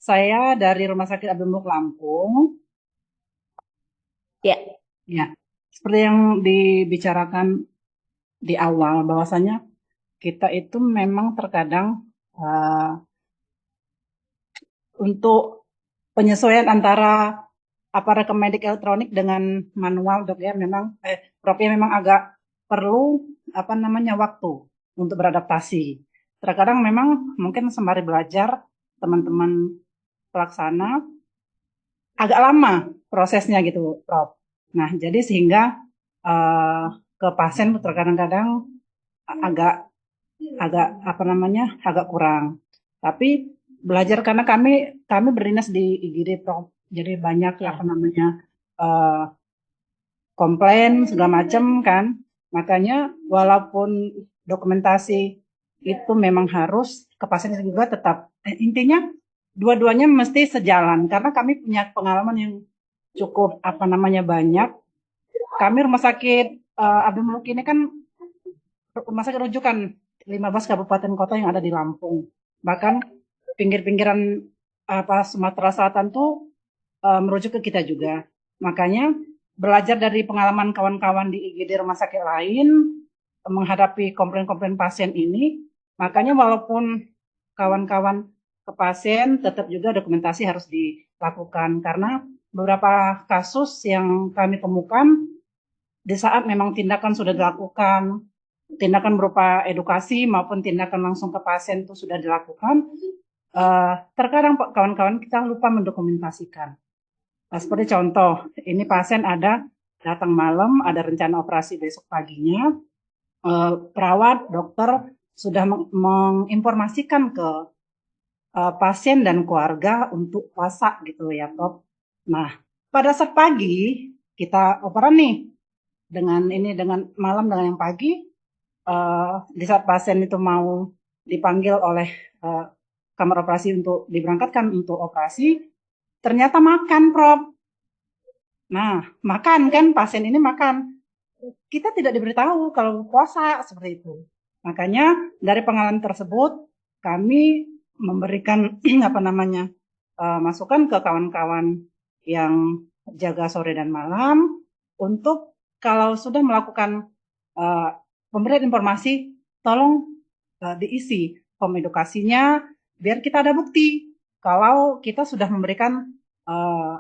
Saya dari Rumah Sakit Abdul Muluk Lampung. Ya, Ya, seperti yang dibicarakan di awal, bahwasanya kita itu memang terkadang uh, untuk penyesuaian antara aparatur medik elektronik dengan manual, dok ya, memang Prof ya memang agak perlu waktu untuk beradaptasi. Terkadang memang mungkin sembari belajar teman-teman pelaksana agak lama prosesnya gitu, Prof. Nah, jadi sehingga uh, ke pasien terkadang-kadang agak agak agak kurang. Tapi belajar karena kami berdinas di IGD, Prof. Jadi banyak ya. uh, komplain segala macam kan. Makanya walaupun dokumentasi itu memang harus ke pasien juga tetap intinya dua-duanya mesti sejalan karena kami punya pengalaman yang cukup banyak. Kami rumah sakit Abdul Muluk ini kan rumah sakit rujukan 15 kabupaten kota yang ada di Lampung. Bahkan pinggir-pinggiran Sumatera Selatan tuh merujuk ke kita juga. Makanya belajar dari pengalaman kawan-kawan di IGD rumah sakit lain menghadapi komplain-komplain pasien ini, makanya walaupun kawan-kawan ke pasien tetap juga dokumentasi harus dilakukan karena beberapa kasus yang kami temukan di saat memang tindakan sudah dilakukan, tindakan berupa edukasi maupun tindakan langsung ke pasien itu sudah dilakukan, terkadang kawan-kawan kita lupa mendokumentasikan. Nah, seperti contoh, ini pasien ada datang malam, ada rencana operasi besok paginya, perawat, dokter sudah menginformasikan ke pasien dan keluarga untuk puasa gitu ya, Prof. Nah, pada saat pagi kita operan nih dengan malam dengan yang pagi, di saat pasien itu mau dipanggil oleh uh, kamar operasi untuk diberangkatkan untuk operasi, ternyata makan, Prof. Nah, makan kan pasien ini makan. Kita tidak diberitahu kalau puasa seperti itu. Makanya dari pengalaman tersebut kami memberikan masukan ke kawan-kawan yang jaga sore dan malam untuk kalau sudah melakukan uh, pemberian informasi, tolong diisi form edukasinya biar kita ada bukti kalau kita sudah memberikan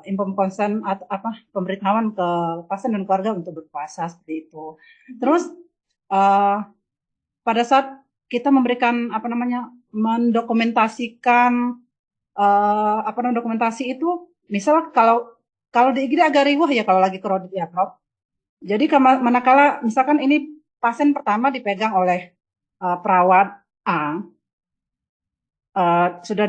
info konsen atau pemberitahuan ke pasien dan keluarga untuk berpuasa seperti itu. Terus uh, pada saat kita memberikan mendokumentasikan dokumentasi itu, misal kalau kalau di IGD agak riuh ya kalau lagi kredit ya, Prof. Jadi manakala misalkan ini pasien pertama dipegang oleh perawat A, sudah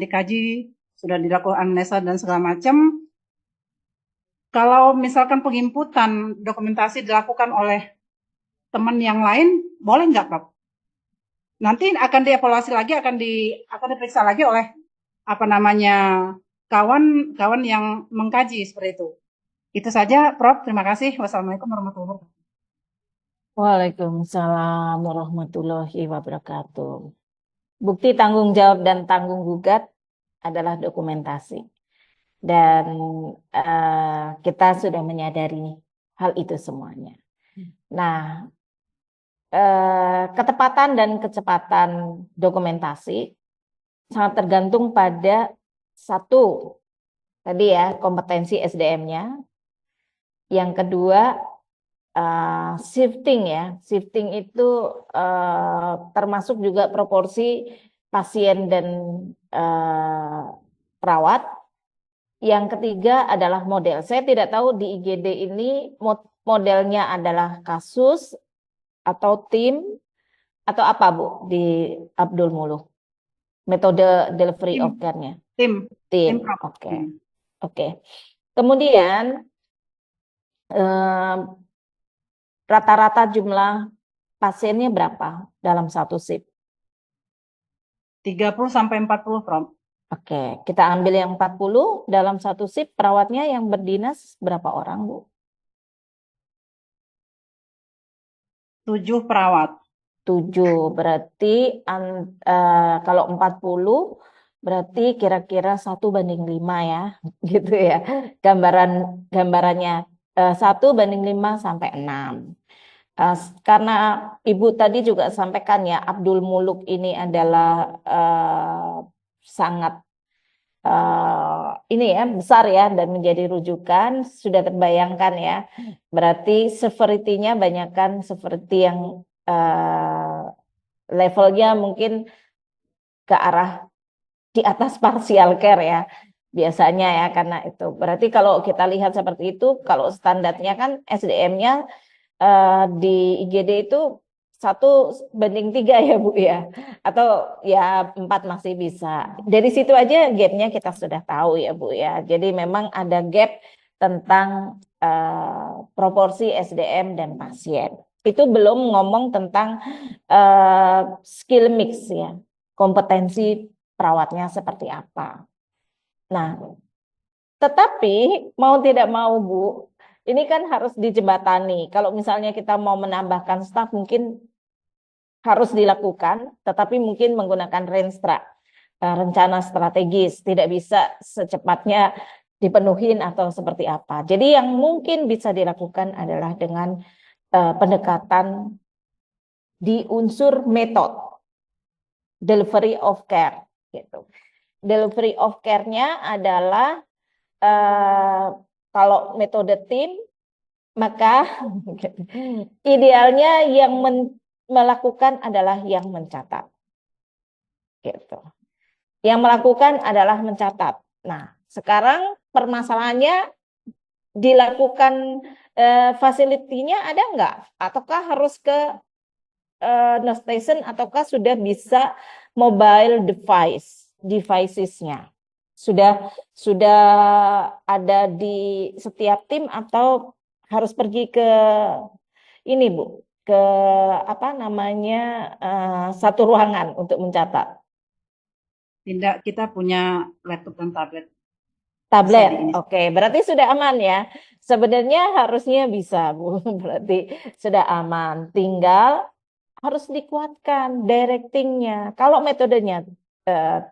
dikaji, sudah dilakukan anamnesa dan segala macam. Kalau misalkan penginputan dokumentasi dilakukan oleh teman yang lain, boleh nggak, Prof? Nanti akan dievaluasi lagi, akan diperiksa lagi oleh kawan-kawan yang mengkaji seperti itu. Itu saja, Prof. Terima kasih. Wassalamualaikum warahmatullahi wabarakatuh. Waalaikumsalam warahmatullahi wabarakatuh. Bukti tanggung jawab dan tanggung gugat adalah dokumentasi. Dan kita sudah menyadari hal itu semuanya. Nah, ketepatan dan kecepatan dokumentasi sangat tergantung pada satu, tadi ya, kompetensi SDM-nya. Yang kedua, shifting ya. Shifting itu termasuk juga proporsi pasien dan perawat. Yang ketiga adalah model. Saya tidak tahu di IGD ini modelnya adalah kasus atau tim atau apa, Bu, di Abdul Muluk? Metode delivery Tim, of care-nya. tim, Tim, tim, Prof. oke. Oke. Kemudian rata-rata jumlah pasiennya berapa dalam satu shift? 30 sampai 40, Prof. Oke, kita ambil yang 40 dalam satu shift. Perawatnya yang berdinas berapa orang, Bu? 7 perawat. 7. Berarti kalau 40 berarti kira-kira 1:5 ya. Gitu ya. Gambarannya 1:5 sampai 6. Karena Ibu tadi juga sampaikan ya, Abdul Muluk ini adalah sangat ini ya besar ya dan menjadi rujukan, sudah terbayangkan ya. Berarti severity-nya banyakkan seperti yang levelnya mungkin ke arah di atas partial care ya biasanya ya, karena itu. Berarti kalau kita lihat seperti itu, kalau standarnya kan SDM-nya di IGD itu 1:3 ya Bu ya, atau ya 4 masih bisa. Dari situ aja gapnya kita sudah tahu ya Bu ya. Jadi memang ada gap tentang proporsi SDM dan pasien. Itu belum ngomong tentang skill mix ya, kompetensi perawatnya seperti apa. Nah, tetapi mau tidak mau Bu, ini kan harus dijembatani. Kalau misalnya kita mau menambahkan staf mungkin harus dilakukan, tetapi mungkin menggunakan rencana strategis, tidak bisa secepatnya dipenuhin atau seperti apa. Jadi yang mungkin bisa dilakukan adalah dengan pendekatan di unsur metode delivery of care gitu. Delivery of care-nya adalah kalau metode tim, maka idealnya yang melakukan adalah yang mencatat. Gitu. Yang melakukan adalah mencatat. Nah, sekarang permasalahannya dilakukan fasilitinya ada nggak? Ataukah harus ke nurse station ataukah sudah bisa mobile devicesnya? Sudah ada di setiap tim atau harus pergi ke ini Bu, ke apa namanya satu ruangan untuk mencatat? Tidak, kita punya laptop dan tablet. Tablet, oke. Berarti sudah aman ya. Sebenarnya harusnya bisa Bu, berarti sudah aman. Tinggal harus dikuatkan directingnya. Kalau metodenya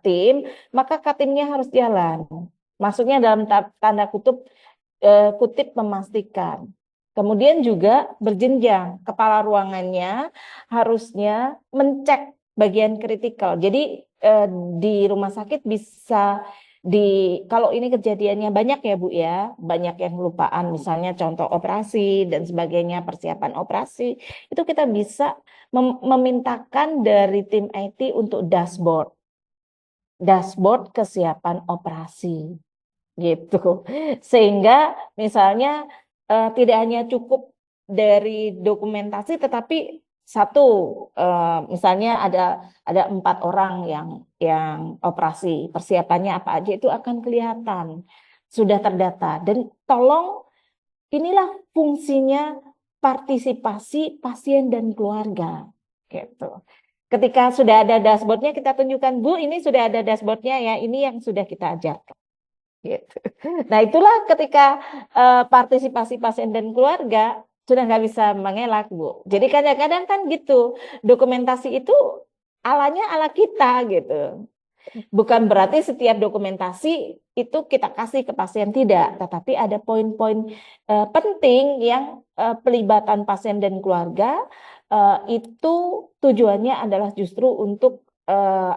tim, maka katimnya harus jalan. Maksudnya dalam tanda kutip memastikan. Kemudian juga berjenjang. Kepala ruangannya harusnya mencek bagian kritikal. Jadi di rumah sakit bisa kalau ini kejadiannya banyak ya Bu ya, banyak yang kelupaan misalnya contoh operasi dan sebagainya, persiapan operasi, itu kita bisa memintakan dari tim IT untuk dashboard kesiapan operasi gitu. Sehingga misalnya tidak hanya cukup dari dokumentasi, tetapi satu misalnya ada 4 orang yang operasi, persiapannya apa aja itu akan kelihatan, sudah terdata. Dan tolong, inilah fungsinya partisipasi pasien dan keluarga gitu. Ketika sudah ada dashboardnya, kita tunjukkan, Bu, ini sudah ada dashboardnya ya, ini yang sudah kita ajarkan. Gitu. Nah itulah ketika partisipasi pasien dan keluarga sudah nggak bisa mengelak Bu. Jadi kadang-kadang kan gitu, dokumentasi itu alanya ala kita gitu. Bukan berarti setiap dokumentasi itu kita kasih ke pasien, tidak, tetapi ada poin-poin penting yang pelibatan pasien dan keluarga itu tujuannya adalah justru untuk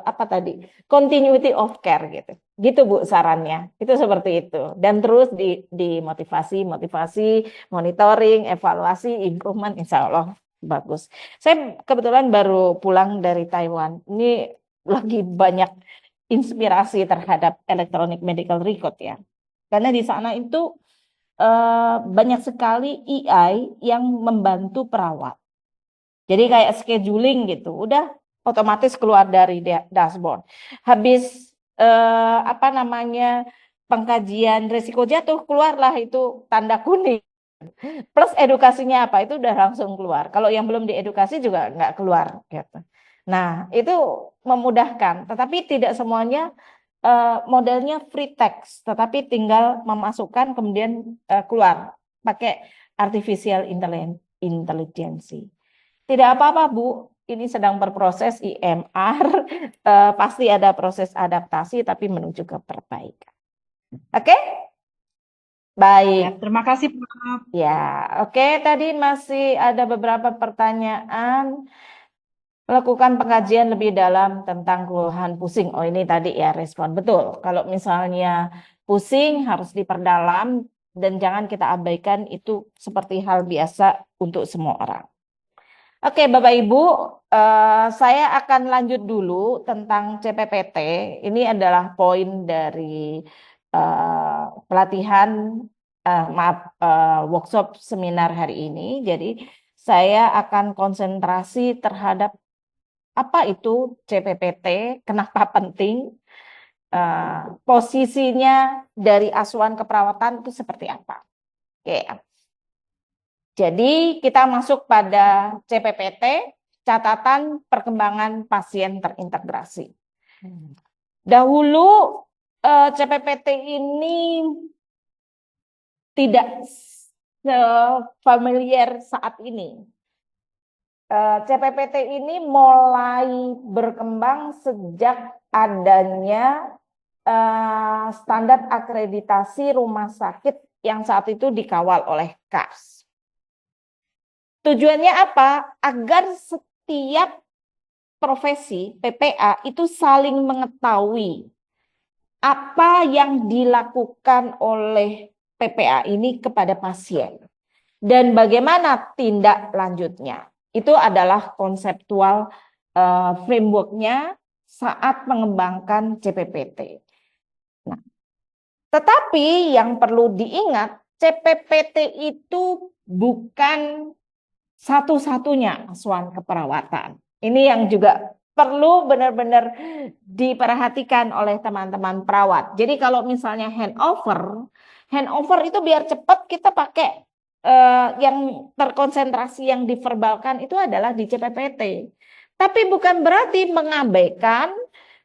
apa tadi, continuity of care gitu Bu sarannya, itu seperti itu. Dan terus dimotivasi, monitoring, evaluasi, improvement, insya Allah bagus. Saya kebetulan baru pulang dari Taiwan, ini lagi banyak inspirasi terhadap electronic medical record ya. Karena di sana itu banyak sekali AI yang membantu perawat. Jadi kayak scheduling gitu, udah otomatis keluar dari dashboard. Habis apa namanya pengkajian risiko jatuh, keluarlah itu tanda kuning. Plus edukasinya apa itu udah langsung keluar. Kalau yang belum diedukasi juga nggak keluar gitu. Nah, itu memudahkan, tetapi tidak semuanya modelnya free text, tetapi tinggal memasukkan kemudian keluar pakai artificial intelligence. Tidak apa-apa, Bu. ini sedang berproses IMR, pasti ada proses adaptasi tapi menuju ke perbaikan. Oke? Baik. Ya, terima kasih, Prof. Ya, oke. Tadi masih ada beberapa pertanyaan. Melakukan pengkajian lebih dalam tentang keluhan pusing. Oh, ini tadi ya respon. Betul. Kalau misalnya pusing harus diperdalam dan jangan kita abaikan, itu seperti hal biasa untuk semua orang. Oke, Bapak Ibu, saya akan lanjut dulu tentang CPPT. Ini adalah poin dari pelatihan, workshop seminar hari ini. Jadi saya akan konsentrasi terhadap apa itu CPPT, kenapa penting, posisinya dari asuhan keperawatan itu seperti apa. Oke. Jadi kita masuk pada CPPT, catatan perkembangan pasien terintegrasi. Dahulu CPPT ini tidak familiar saat ini. CPPT ini mulai berkembang sejak adanya standar akreditasi rumah sakit yang saat itu dikawal oleh KARS. Tujuannya apa? Agar setiap profesi PPA itu saling mengetahui apa yang dilakukan oleh PPA ini kepada pasien dan bagaimana tindak lanjutnya. Itu adalah konseptual framework-nya saat mengembangkan CPPT. Nah, tetapi yang perlu diingat, CPPT itu bukan satu-satunya asuhan keperawatan. Ini yang juga perlu benar-benar diperhatikan oleh teman-teman perawat. Jadi kalau misalnya handover itu biar cepat kita pakai yang terkonsentrasi yang diverbalkan itu adalah di CPPT. Tapi bukan berarti mengabaikan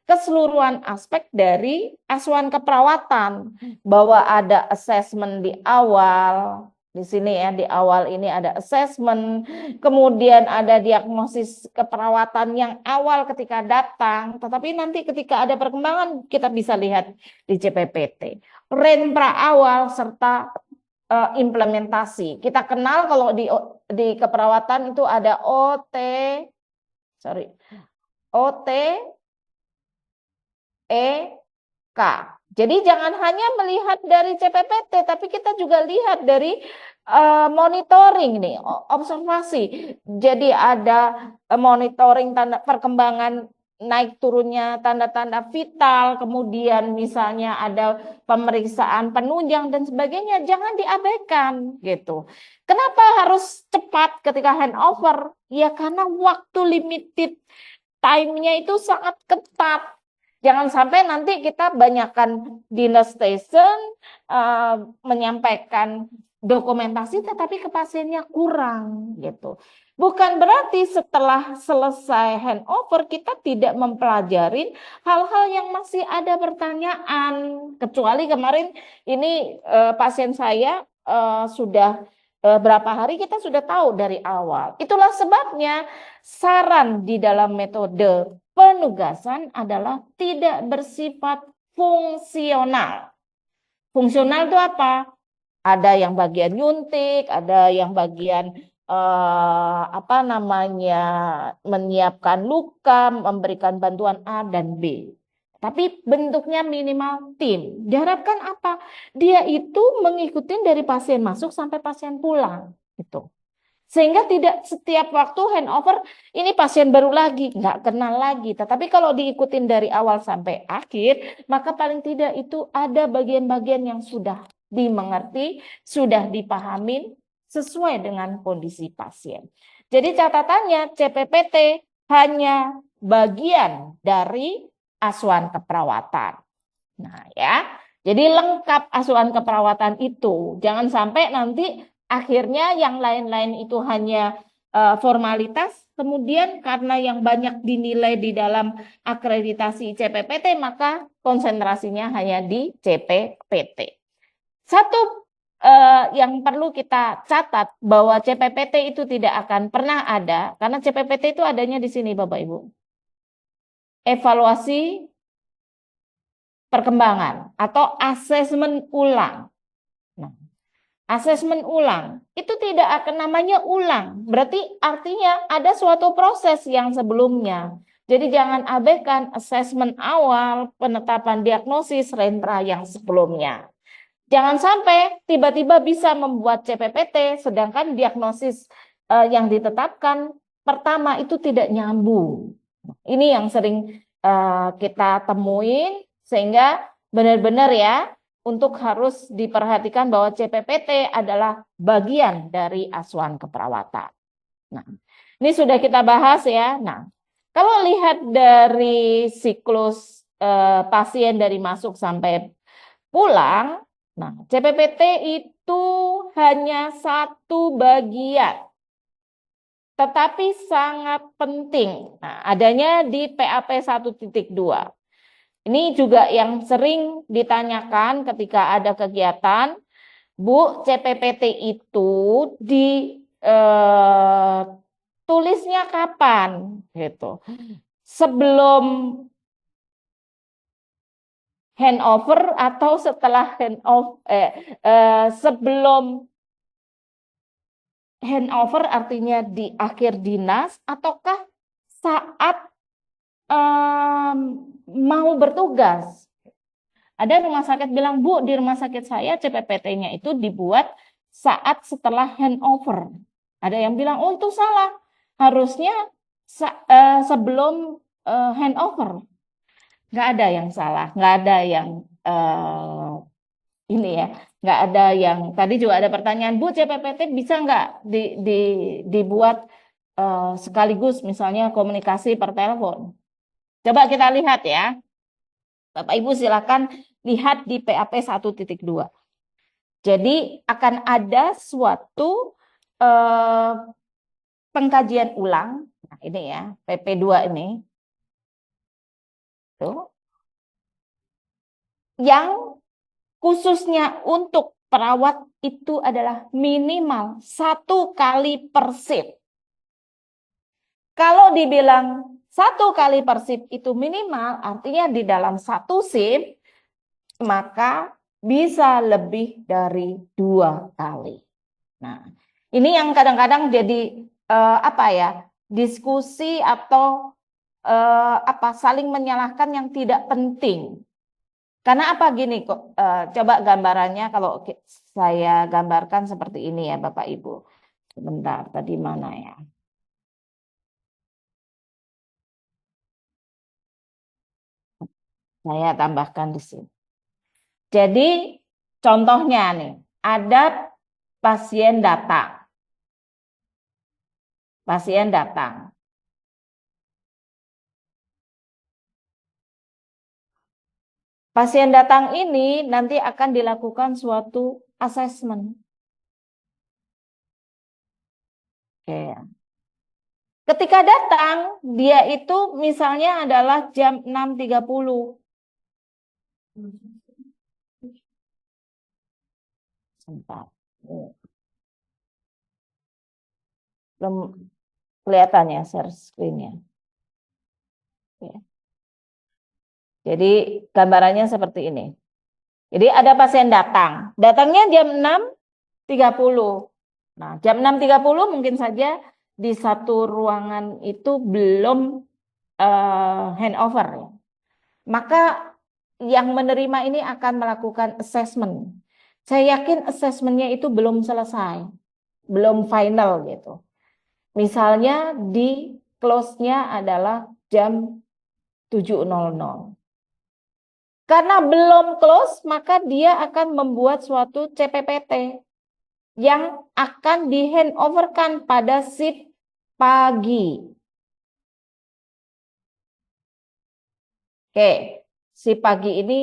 keseluruhan aspek dari asuhan keperawatan, bahwa ada assessment di awal. Di sini ya, di awal ini ada assessment, kemudian ada diagnosis keperawatan yang awal ketika datang, tetapi nanti ketika ada perkembangan kita bisa lihat di CPPT. Renpra awal serta implementasi. Kita kenal kalau di keperawatan itu ada OTEK. Jadi jangan hanya melihat dari CPPT, tapi kita juga lihat dari monitoring nih, observasi. Jadi ada monitoring tanda perkembangan naik turunnya tanda-tanda vital, kemudian misalnya ada pemeriksaan penunjang dan sebagainya, jangan diabaikan gitu. Kenapa harus cepat ketika handover? Ya karena waktu limited time-nya itu sangat ketat. Jangan sampai nanti kita banyakkan dinner station, menyampaikan dokumentasi tetapi ke pasiennya kurang gitu. Bukan berarti setelah selesai handover kita tidak mempelajari hal-hal yang masih ada pertanyaan. Kecuali kemarin ini pasien saya sudah berapa hari kita sudah tahu dari awal. Itulah sebabnya saran di dalam metode penugasan adalah tidak bersifat fungsional. Fungsional itu apa? Ada yang bagian nyuntik, ada yang bagian menyiapkan luka, memberikan bantuan A dan B. Tapi bentuknya minimal tim. Diharapkan apa? Dia itu mengikuti dari pasien masuk sampai pasien pulang. Gitu. Sehingga tidak setiap waktu handover, ini pasien baru lagi, nggak kenal lagi. Tetapi kalau diikutin dari awal sampai akhir, maka paling tidak itu ada bagian-bagian yang sudah dimengerti, sudah dipahami sesuai dengan kondisi pasien. Jadi catatannya CPPT hanya bagian dari asuhan keperawatan. Nah ya, jadi lengkap asuhan keperawatan itu. Jangan sampai nanti akhirnya yang lain-lain itu hanya formalitas, kemudian karena yang banyak dinilai di dalam akreditasi CPPT, maka konsentrasinya hanya di CPPT. Satu yang perlu kita catat bahwa CPPT itu tidak akan pernah ada, karena CPPT itu adanya di sini Bapak Ibu. Evaluasi perkembangan atau asesmen ulang. Nah, asesmen ulang itu tidak akan namanya ulang, berarti artinya ada suatu proses yang sebelumnya. Jadi jangan abaikan asesmen awal, penetapan diagnosis rentra yang sebelumnya. Jangan sampai tiba-tiba bisa membuat CPPT, sedangkan diagnosis yang ditetapkan pertama itu tidak nyambung. Ini yang sering kita temuin, sehingga benar-benar ya, untuk harus diperhatikan bahwa CPPT adalah bagian dari asuhan keperawatan. Nah, ini sudah kita bahas ya. Nah, kalau lihat dari siklus pasien dari masuk sampai pulang, nah, CPPT itu hanya satu bagian, tetapi sangat penting. Nah, adanya di PAP 1.2. Ini juga yang sering ditanyakan ketika ada kegiatan, Bu, CPPT itu tulisnya kapan? Gitu. Sebelum handover atau setelah sebelum handover artinya di akhir dinas ataukah saat mau bertugas. Ada rumah sakit bilang, Bu, di rumah sakit saya CPPT-nya itu dibuat saat setelah handover. Ada yang bilang, oh itu salah. Harusnya sebelum handover. Nggak ada yang salah, nggak ada yang ini ya, nggak ada yang tadi juga ada pertanyaan, Bu, CPPT bisa nggak dibuat sekaligus misalnya komunikasi per telepon. Coba kita lihat ya. Bapak Ibu silakan lihat di PAP 1.2. Jadi akan ada suatu pengkajian ulang. Nah, ini ya, PP2 ini. Tuh. Yang khususnya untuk perawat itu adalah minimal 1 kali per shift. Kalau dibilang 1 kali per shift itu minimal, artinya di dalam 1 shift, maka bisa lebih dari 2 kali. Nah, ini yang kadang-kadang jadi diskusi atau saling menyalahkan yang tidak penting. Karena apa gini kok? Coba gambarannya kalau saya gambarkan seperti ini ya Bapak Ibu. Sebentar, tadi mana ya? Saya tambahkan di sini. Jadi contohnya nih, ada pasien datang. Pasien datang. Pasien datang ini nanti akan dilakukan suatu asesmen. Oke. Ketika datang, dia itu misalnya adalah jam 6.30. Sebentar. Belum kelihatan ya share screen-nya. Oke. Jadi gambarannya seperti ini. Jadi ada pasien datang. Datangnya jam 6.30. Nah, jam 6.30 mungkin saja di satu ruangan itu belum handover. Maka yang menerima ini akan melakukan assessment. Saya yakin assessmentnya itu belum selesai, belum final gitu. Misalnya di close-nya adalah jam 7.00. Karena belum close, maka dia akan membuat suatu CPPT yang akan di handoverkan pada shift pagi. Oke, shift pagi ini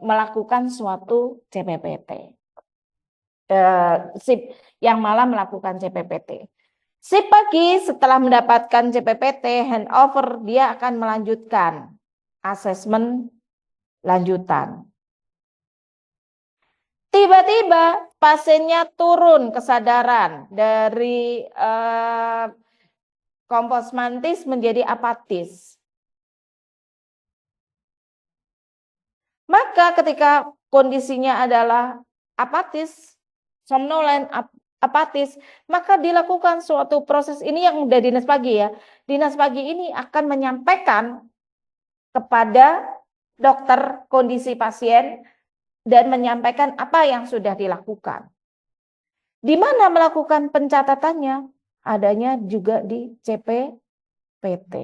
melakukan suatu CPPT. Shift yang malam melakukan CPPT. Shift pagi setelah mendapatkan CPPT handover, dia akan melanjutkan asesmen lanjutan. Tiba-tiba pasiennya turun kesadaran dari komposmantis menjadi apatis. Maka ketika kondisinya adalah apatis, somnolen, apatis, maka dilakukan suatu proses ini yang udah dinas pagi ya. Dinas pagi ini akan menyampaikan kepada dokter kondisi pasien dan menyampaikan apa yang sudah dilakukan. Di mana melakukan pencatatannya? Adanya juga di CPPT.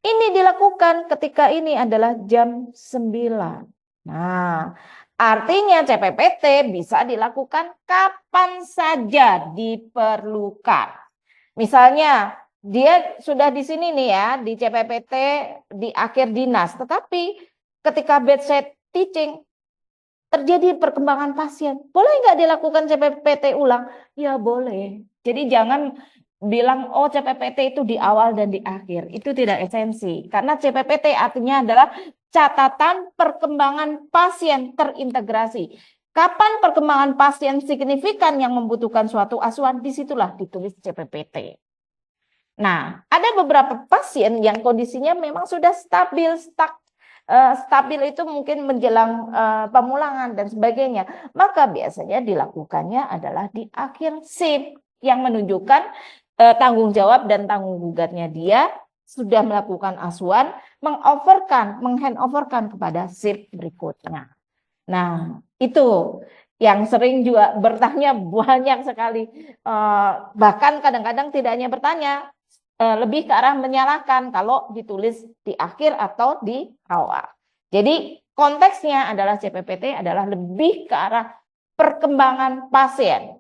Ini dilakukan ketika ini adalah jam 9. Nah, artinya CPPT bisa dilakukan kapan saja diperlukan. Misalnya, dia sudah di sini nih ya, di CPPT di akhir dinas, tetapi ketika bedside teaching terjadi perkembangan pasien, boleh nggak dilakukan CPPT ulang? Ya boleh. Jadi jangan bilang, oh CPPT itu di awal dan di akhir. Itu tidak esensi. Karena CPPT artinya adalah catatan perkembangan pasien terintegrasi. Kapan perkembangan pasien signifikan yang membutuhkan suatu asuhan, disitulah ditulis CPPT. Nah, ada beberapa pasien yang kondisinya memang sudah stabil, stabil itu mungkin menjelang pemulangan dan sebagainya. Maka biasanya dilakukannya adalah di akhir shift yang menunjukkan tanggung jawab dan tanggung gugatnya dia sudah melakukan asuhan, menghandoverkan kepada shift berikutnya. Nah, itu yang sering juga bertanya banyak sekali. Bahkan kadang-kadang tidak hanya bertanya, lebih ke arah menyalahkan kalau ditulis di akhir atau di awal. Jadi konteksnya adalah CPPT adalah lebih ke arah perkembangan pasien.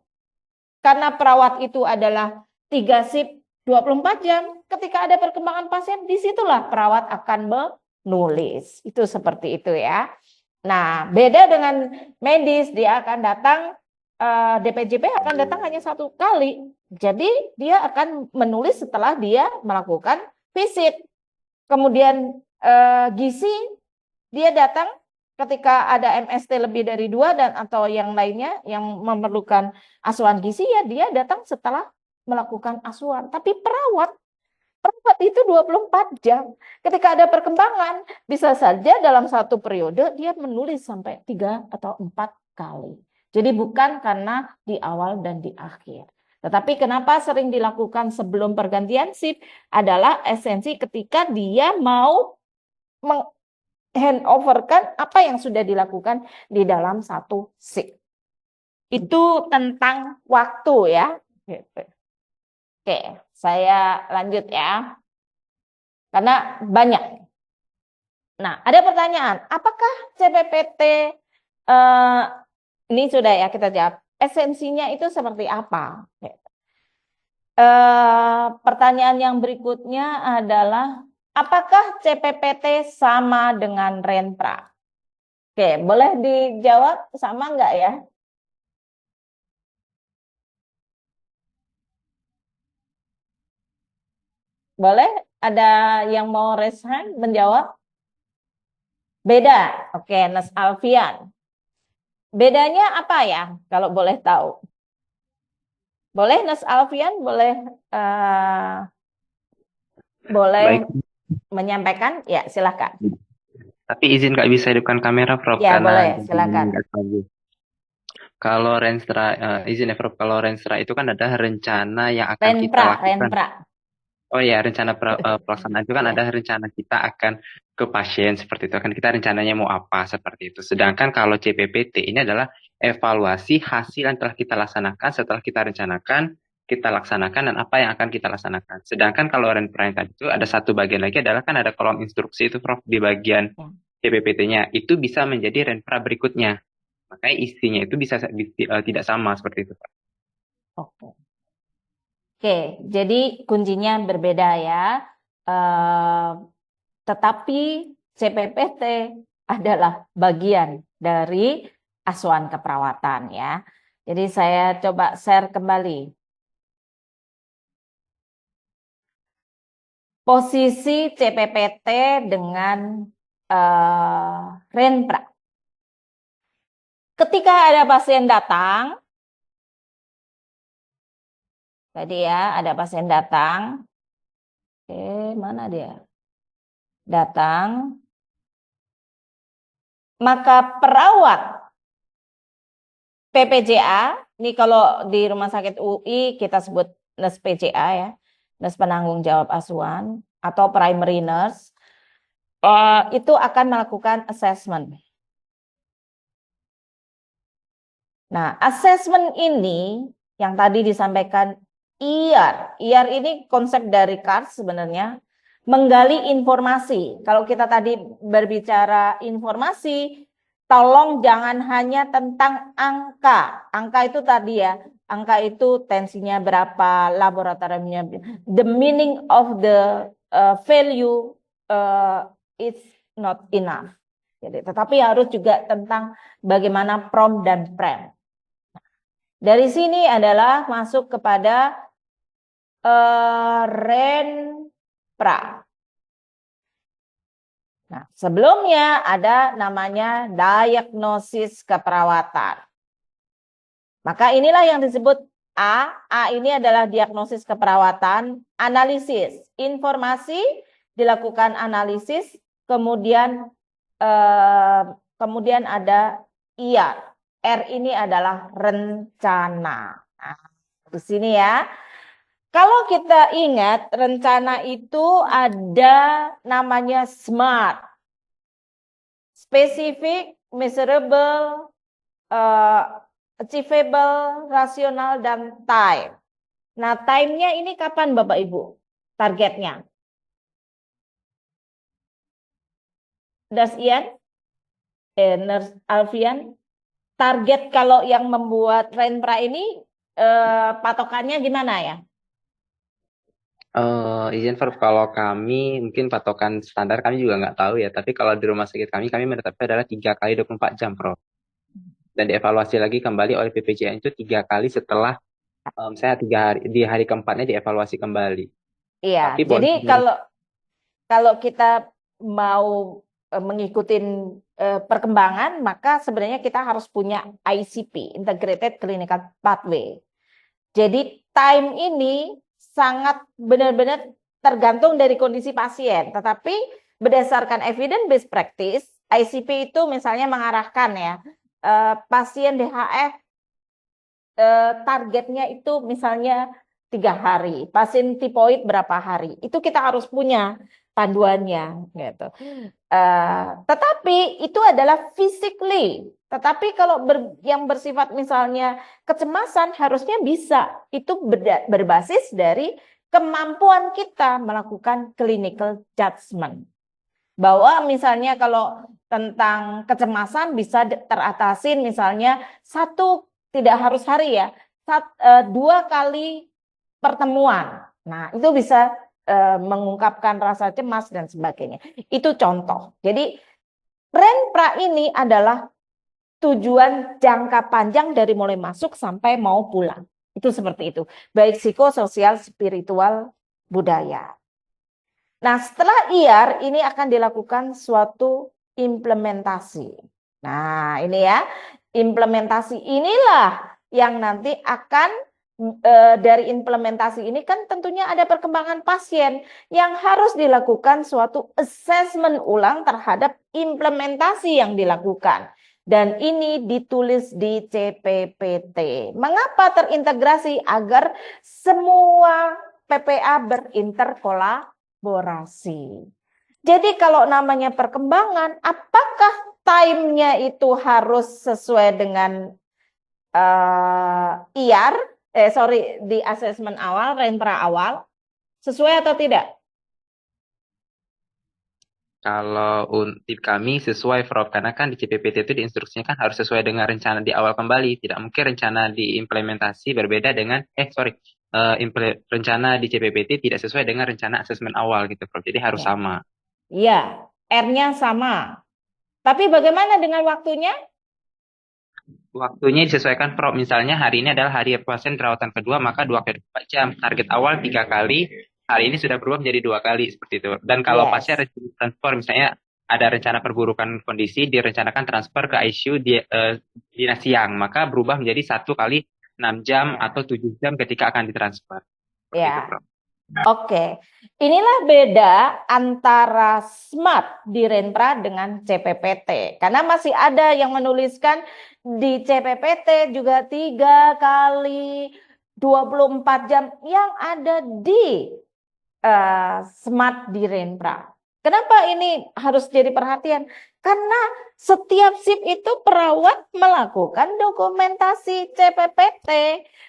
Karena perawat itu adalah 3 shift 24 jam, ketika ada perkembangan pasien, disitulah perawat akan menulis. Itu seperti itu ya. Nah, beda dengan medis, dia akan datang, DPJP akan datang hanya 1 kali. Jadi dia akan menulis setelah dia melakukan visit. Kemudian gizi, dia datang ketika ada MST lebih dari 2 dan atau yang lainnya yang memerlukan asuhan gizi, ya dia datang setelah melakukan asuhan. Tapi perawat itu 24 jam. Ketika ada perkembangan, bisa saja dalam satu periode dia menulis sampai 3 atau 4 kali. Jadi bukan karena di awal dan di akhir. Tetapi kenapa sering dilakukan sebelum pergantian shift adalah esensi ketika dia mau handoverkan apa yang sudah dilakukan di dalam satu shift. Itu tentang waktu ya. Oke, saya lanjut ya. Karena banyak. Nah, ada pertanyaan, apakah CPPT ini sudah ya kita jawab. Esensinya itu seperti apa? Pertanyaan yang berikutnya adalah, apakah CPPT sama dengan Renpra? Oke, boleh dijawab sama enggak ya? Boleh? Ada yang mau raise hand menjawab? Beda. Oke, Nes Alfian. Bedanya apa ya, kalau boleh tahu? Boleh, Nes Alfian, boleh Baik, menyampaikan? Ya, silakan. tapi izin Kak bisa hidupkan kamera, Prof, Ya, karena boleh, jaringannya silakan. nggak stabil. Kalau Renstra, izin ya, Prof, kalau Renstra itu kan ada rencana yang akan kita lakukan. Renpra. Oh ya, rencana pelaksanaan itu kan ada rencana kita akan ke pasien seperti itu. Kan kita rencananya mau apa seperti itu. Sedangkan kalau CPPT ini adalah evaluasi hasil yang telah kita laksanakan setelah kita rencanakan, kita laksanakan dan apa yang akan kita laksanakan. Sedangkan kalau Renpra yang tadi itu ada satu bagian lagi adalah kan ada kolom instruksi itu, Prof, di bagian CPPT-nya. Itu bisa menjadi Renpra berikutnya. Makanya isinya itu bisa tidak sama seperti itu, Prof. Oke. Oke, jadi kuncinya berbeda ya. Tetapi CPPT adalah bagian dari asuhan keperawatan ya. Jadi saya coba share kembali. Posisi CPPT dengan Renpra. ketika ada pasien datang, tadi ya ada pasien datang, oke, mana dia? Datang, maka perawat PPJA, ini kalau di rumah sakit UI kita sebut nurse PJA ya, nurse penanggung jawab asuhan atau primary nurse, itu akan melakukan assessment. Nah, assessment ini yang tadi disampaikan IAR. IAR ini konsep dari CARS sebenarnya, menggali informasi. Kalau kita tadi berbicara informasi, tolong jangan hanya tentang angka. Angka itu tadi ya, angka itu tensinya berapa, laboratoriumnya. The meaning of the value is not enough. Jadi, tetapi harus juga tentang bagaimana prom dan prem. Dari sini adalah masuk kepada RENPRA. Nah, sebelumnya ada namanya diagnosis keperawatan. Maka inilah yang disebut A. A ini adalah diagnosis keperawatan, analisis, informasi, dilakukan analisis, kemudian ada IAR. R ini adalah rencana. Nah, di sini ya. Kalau kita ingat, rencana itu ada namanya SMART. Specific, measurable, achievable, rasional, dan time. Nah, time-nya ini kapan Bapak Ibu? Targetnya. Das Ian? Nurse Alfian? Target kalau yang membuat RENPRA ini patokannya gimana ya? Izin Prof, kalau kami mungkin patokan standar kami juga nggak tahu ya, tapi kalau di rumah sakit kami menetapkan adalah 3 kali 24 jam, Prof. Dan dievaluasi lagi kembali oleh PPJA itu 3 kali setelah saya 3 hari, di hari keempatnya dievaluasi kembali. Iya, Tapi jadi kalau kita mau mengikuti perkembangan, maka sebenarnya kita harus punya ICP, Integrated Clinical Pathway. Jadi time ini sangat benar-benar tergantung dari kondisi pasien, tetapi berdasarkan evidence-based practice, ICP itu misalnya mengarahkan ya, pasien DHF targetnya itu misalnya 3 hari, pasien tipoid berapa hari, itu kita harus punya panduannya gitu. Tetapi itu adalah physically. Tetapi kalau yang bersifat misalnya kecemasan harusnya bisa. Itu berbasis dari kemampuan kita melakukan clinical judgment. Bahwa misalnya kalau tentang kecemasan bisa teratasin misalnya 1, tidak harus hari ya, 2 kali pertemuan. Nah, itu bisa mengungkapkan rasa cemas dan sebagainya. Itu contoh. Jadi RENPRA ini adalah tujuan jangka panjang dari mulai masuk sampai mau pulang. Itu seperti itu. Baik psikososial, spiritual, budaya. Nah, setelah IAR ini akan dilakukan suatu implementasi. Nah, ini ya. Implementasi inilah yang nanti akan dari implementasi ini kan tentunya ada perkembangan pasien yang harus dilakukan suatu assessment ulang terhadap implementasi yang dilakukan. Dan ini ditulis di CPPT. Mengapa terintegrasi? Agar semua PPA berinterkolaborasi. Jadi kalau namanya perkembangan, apakah time-nya itu harus sesuai dengan IAR? Di asesmen awal, RENPRA awal, sesuai atau tidak? Kalau untuk kami sesuai, Prof. Karena kan di CPPT itu diinstruksinya kan harus sesuai dengan rencana di awal kembali. Tidak mungkin rencana diimplementasi berbeda dengan, rencana di CPPT tidak sesuai dengan rencana asesmen awal gitu, Prof. Jadi harus sama. Iya, R-nya sama. Tapi bagaimana dengan waktunya? Waktunya disesuaikan, Prof. Misalnya hari ini adalah hari pasien perawatan kedua, maka 2 kali 4 jam. Target awal 3 kali, hari ini sudah berubah menjadi 2 kali seperti itu. Dan kalau pasien transfer misalnya ada rencana perburukan kondisi, direncanakan transfer ke ICU dinas siang, maka berubah menjadi 1 kali 6 jam Ya. atau 7 jam ketika akan ditransfer. Seperti itu, Ya. Prof. Oke, inilah beda antara SMART di Renpra dengan CPPT. Karena masih ada yang menuliskan di CPPT juga 3 kali 24 jam yang ada di SMART di Renpra. Kenapa ini harus jadi perhatian? Karena setiap shift itu perawat melakukan dokumentasi CPPT,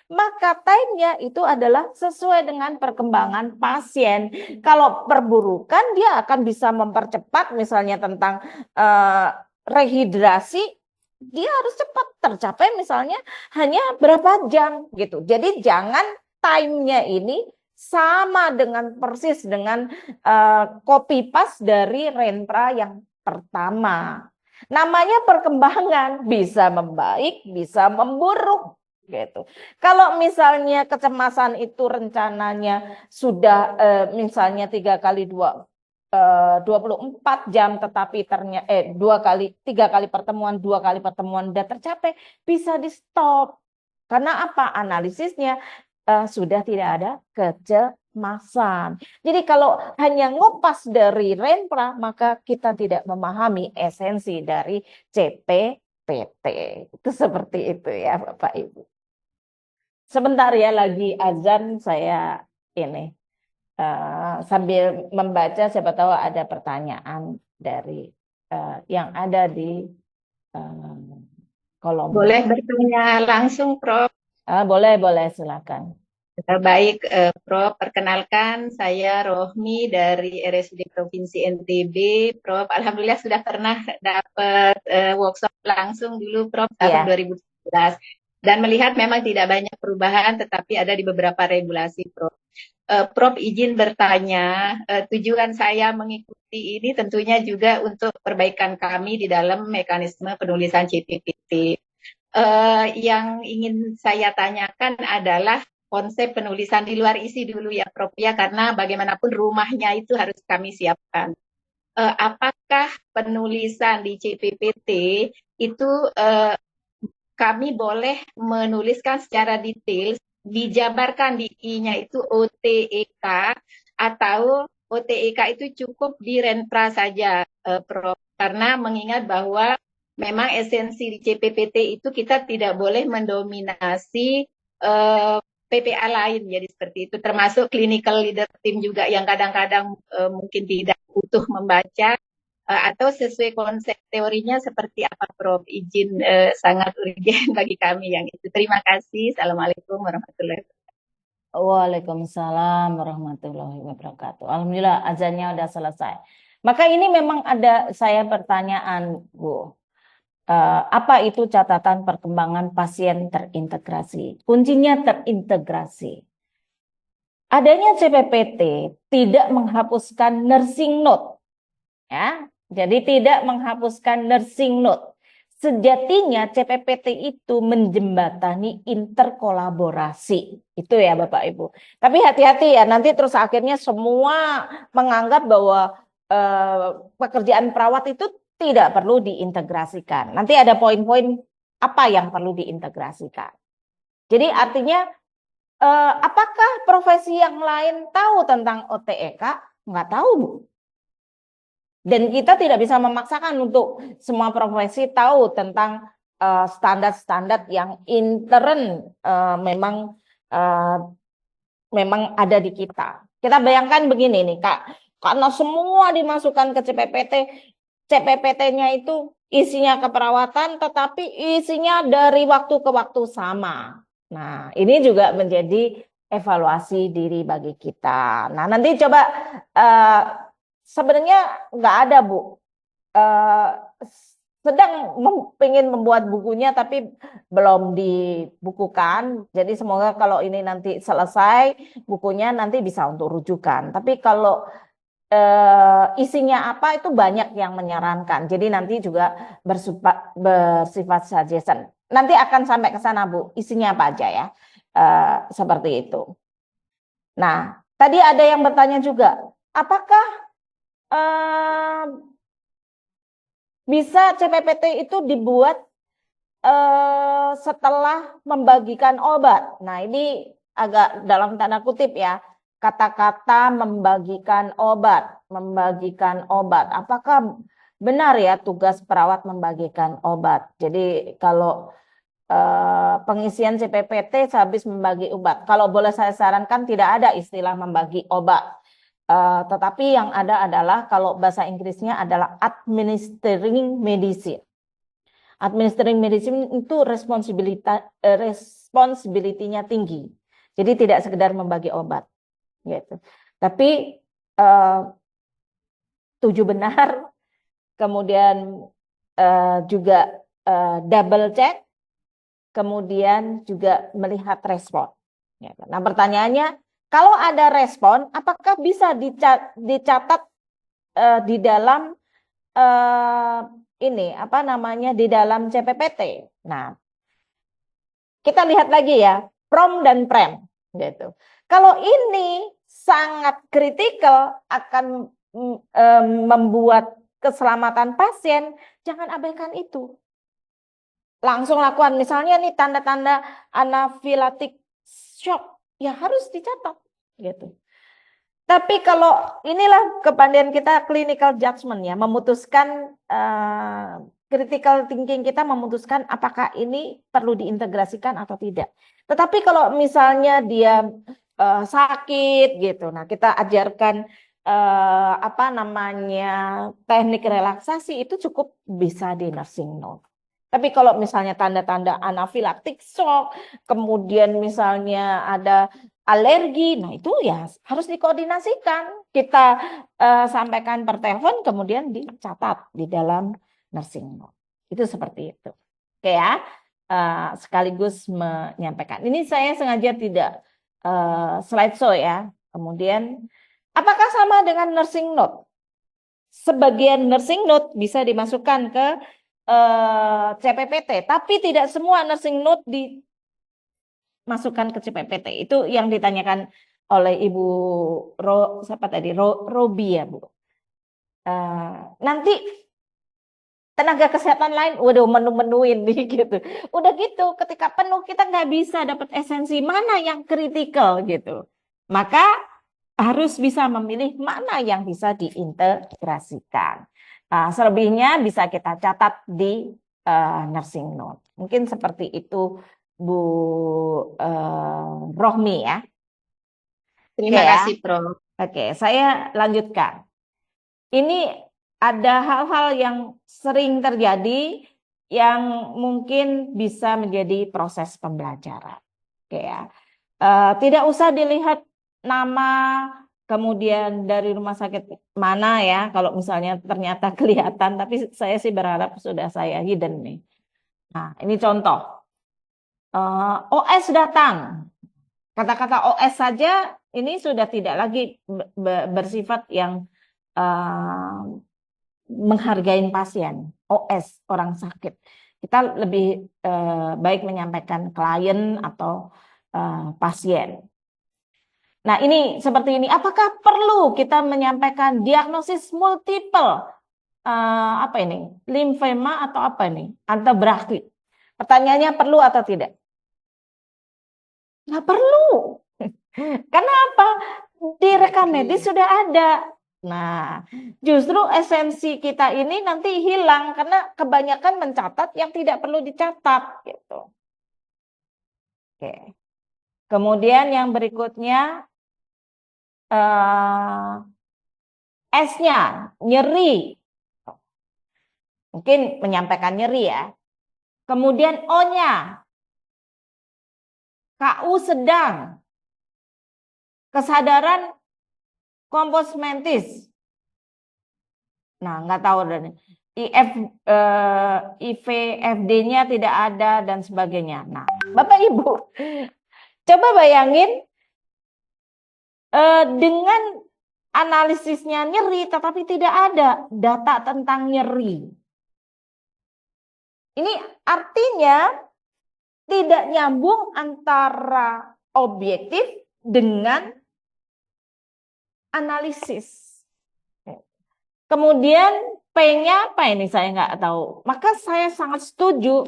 maka time-nya itu adalah sesuai dengan perkembangan pasien. Kalau perburukan dia akan bisa mempercepat misalnya tentang rehidrasi, dia harus cepat tercapai misalnya hanya berapa jam gitu. Jadi jangan time-nya ini sama dengan persis dengan copy paste dari Renpra yang pertama. Namanya perkembangan, bisa membaik, bisa memburuk gitu. Kalau misalnya kecemasan itu rencananya sudah misalnya 3 kali 24 jam, tetapi ternyata 3 kali pertemuan, 2 kali pertemuan sudah tercapai, bisa di stop. Karena apa? Analisisnya sudah tidak ada kecemasan. Jadi kalau hanya ngupas dari Renpra, maka kita tidak memahami esensi dari CPPT. Itu seperti itu ya Bapak Ibu. Sebentar ya, lagi azan, saya ini sambil membaca, siapa tahu ada pertanyaan dari yang ada di kolom. Boleh bertanya langsung, Prof. Boleh, silakan. Baik, Prof. Perkenalkan, saya Rohmi dari RSUD Provinsi NTB. Prof, alhamdulillah sudah pernah dapat workshop langsung dulu, Prof, tahun 2017. Dan melihat memang tidak banyak perubahan, tetapi ada di beberapa regulasi, Prof. Prof, izin bertanya, tujuan saya mengikuti ini tentunya juga untuk perbaikan kami di dalam mekanisme penulisan CPPT. Yang ingin saya tanyakan adalah konsep penulisan di luar isi dulu ya Prof ya, karena bagaimanapun rumahnya itu harus kami siapkan. Apakah penulisan di CPPT itu kami boleh menuliskan secara detail, dijabarkan di I-nya itu OTEK, atau OTEK itu cukup di Renpra saja, Prof? Karena mengingat bahwa memang esensi di CPPT itu kita tidak boleh mendominasi PPA lain, jadi seperti itu, termasuk clinical leader team juga yang kadang-kadang mungkin tidak butuh membaca, atau sesuai konsep teorinya seperti apa, Prof? Izin, sangat urgen bagi kami yang itu. Terima kasih. Assalamualaikum warahmatullahi wabarakatuh. Waalaikumsalam warahmatullahi wabarakatuh. Alhamdulillah azannya udah selesai. Maka ini memang ada saya pertanyaan, Bu. Apa itu catatan perkembangan pasien terintegrasi? Kuncinya terintegrasi. Adanya CPPT tidak menghapuskan nursing note. Ya, jadi tidak menghapuskan nursing note. Sejatinya CPPT itu menjembatani interkolaborasi. Itu ya Bapak Ibu. Tapi hati-hati ya, nanti terus akhirnya semua menganggap bahwa pekerjaan perawat itu tidak perlu diintegrasikan. Nanti ada poin-poin apa yang perlu diintegrasikan. Jadi artinya apakah profesi yang lain tahu tentang OTEK? Nggak tahu, Bu. Dan kita tidak bisa memaksakan untuk semua profesi tahu tentang standar-standar yang intern memang ada di kita. Kita bayangkan begini nih Kak, karena semua dimasukkan ke CPPT, CPPT-nya itu isinya keperawatan, tetapi isinya dari waktu ke waktu sama. Nah, ini juga menjadi evaluasi diri bagi kita. Nah, nanti coba sebenarnya nggak ada, Bu. Sedang ingin membuat bukunya, tapi belum dibukukan. Jadi semoga kalau ini nanti selesai, bukunya nanti bisa untuk rujukan. Tapi kalau isinya apa itu banyak yang menyarankan. Jadi nanti juga bersifat suggestion. Nanti akan sampai ke sana, Bu. Isinya apa aja ya. Seperti itu. Nah, tadi ada yang bertanya juga, apakah bisa CPPT itu dibuat setelah membagikan obat. Nah, ini agak dalam tanda kutip ya, kata-kata membagikan obat, membagikan obat. Apakah benar ya tugas perawat membagikan obat? Jadi kalau pengisian CPPT sehabis membagi obat, kalau boleh saya sarankan tidak ada istilah membagi obat. Tetapi yang ada adalah kalau bahasa Inggrisnya adalah administering medicine. Administering medicine itu responsibility-nya tinggi. Jadi tidak sekedar membagi obat, gitu. Tapi tujuh benar, kemudian juga double check, kemudian juga melihat respon. Nah, pertanyaannya, kalau ada respon, apakah bisa dicatat di dalam ini apa namanya di dalam CPPT? Nah, kita lihat lagi ya, prom dan prem, gitu. Kalau ini sangat kritikal akan membuat keselamatan pasien, jangan abaikan itu. Langsung lakukan, misalnya nih tanda-tanda anafilaktik shock, ya harus dicatat, gitu. Tapi kalau inilah kepandaian kita clinical judgment ya, memutuskan critical thinking kita memutuskan apakah ini perlu diintegrasikan atau tidak. Tetapi kalau misalnya dia sakit gitu, nah kita ajarkan apa namanya teknik relaksasi itu cukup bisa di nursing note. Tapi kalau misalnya tanda-tanda anafilaktik shock, kemudian misalnya ada alergi, nah itu ya harus dikoordinasikan. Kita sampaikan per telepon, kemudian dicatat di dalam nursing note. Itu seperti itu. Oke ya, sekaligus menyampaikan. Ini saya sengaja tidak slideshow ya. Kemudian, apakah sama dengan nursing note? Sebagian nursing note bisa dimasukkan ke CPPT, tapi tidak semua nursing note dimasukkan ke CPPT. Itu yang ditanyakan oleh Ibu siapa tadi? Robi ya, Bu. Nanti tenaga kesehatan lain udah menu-menuin nih gitu. Udah gitu, ketika penuh kita nggak bisa dapat esensi mana yang kritikal gitu. Maka harus bisa memilih mana yang bisa diintegrasikan. Selebihnya bisa kita catat di nursing note. Mungkin seperti itu Bu Rohmi ya. Terima Oke, kasih, Prof. Oke, saya lanjutkan. Ini ada hal-hal yang sering terjadi yang mungkin bisa menjadi proses pembelajaran. Oke ya. Tidak usah dilihat nama, kemudian dari rumah sakit mana ya, kalau misalnya ternyata kelihatan, tapi saya sih berharap sudah saya hidden nih. Nah, ini contoh. OS datang. Kata-kata OS saja ini sudah tidak lagi bersifat yang menghargai pasien, OS, orang sakit. Kita lebih baik menyampaikan klien atau pasien. Nah, ini seperti ini. Apakah perlu kita menyampaikan diagnosis multiple apa ini? Limfoma atau apa ini? Antibraktik. Pertanyaannya perlu atau tidak? Nggak perlu. Kenapa? Di rekam medis sudah ada. Nah, justru esensi kita ini nanti hilang karena kebanyakan mencatat yang tidak perlu dicatat gitu. Oke. Kemudian yang berikutnya S-nya nyeri. Mungkin menyampaikan nyeri ya. Kemudian O-nya KU sedang. Kesadaran kompos mentis. Nah, nggak tahu dan IVFD-nya tidak ada dan sebagainya. Nah, Bapak Ibu, coba bayangin dengan analisisnya nyeri, tetapi tidak ada data tentang nyeri. Ini artinya tidak nyambung antara objektif dengan analisis. Kemudian P-nya apa ini saya nggak tahu. Maka saya sangat setuju.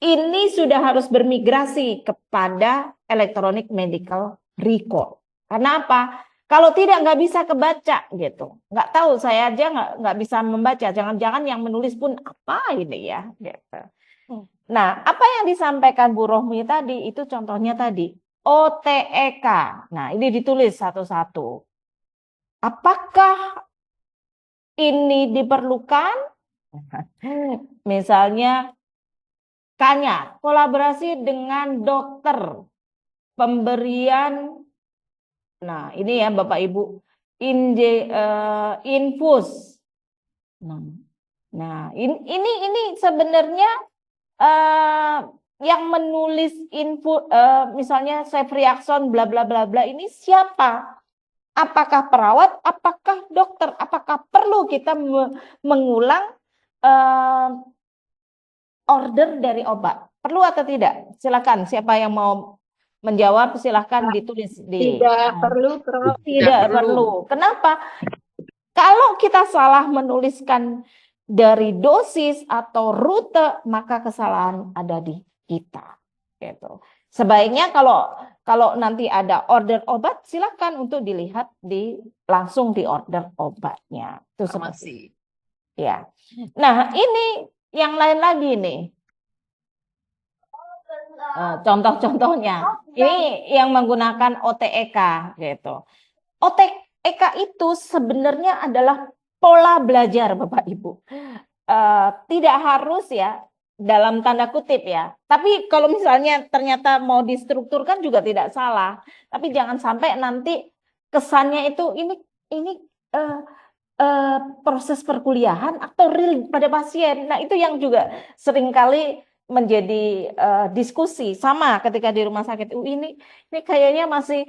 Ini sudah harus bermigrasi kepada electronic medical record. Karena apa? Kalau tidak nggak bisa kebaca gitu. Nggak tahu, saya aja nggak bisa membaca. Jangan-jangan yang menulis pun apa ini ya. Gitu. Nah, apa yang disampaikan Bu Rohmi tadi itu contohnya tadi OTEK. Nah, ini ditulis satu-satu. Apakah ini diperlukan? Misalnya K-nya, kolaborasi dengan dokter, pemberian, nah ini ya Bapak Ibu, infus. Nah, ini sebenarnya yang menulis info, misalnya ceftriaxone, bla bla bla bla, ini siapa? Apakah perawat? Apakah dokter? Apakah perlu kita mengulang order dari obat? Perlu atau tidak? Silakan, siapa yang mau menjawab silahkan ditulis di. Tidak perlu, Prof. Tidak perlu. Kenapa? Kalau kita salah menuliskan dari dosis atau rute, maka kesalahan ada di kita. Gitu. Sebaiknya kalau nanti ada order obat, silakan untuk dilihat langsung di order obatnya. Itu seperti ya. Nah, ini yang lain lagi nih. Contoh-contohnya. Ini yang menggunakan OTEK gitu. OTEK itu sebenarnya adalah pola belajar Bapak Ibu. Tidak harus ya dalam tanda kutip ya. Tapi kalau misalnya ternyata mau distrukturkan juga tidak salah. Tapi jangan sampai nanti kesannya itu ini proses perkuliahan atau real pada pasien. Nah, itu yang juga seringkali menjadi diskusi. Sama ketika di rumah sakit, ini kayaknya masih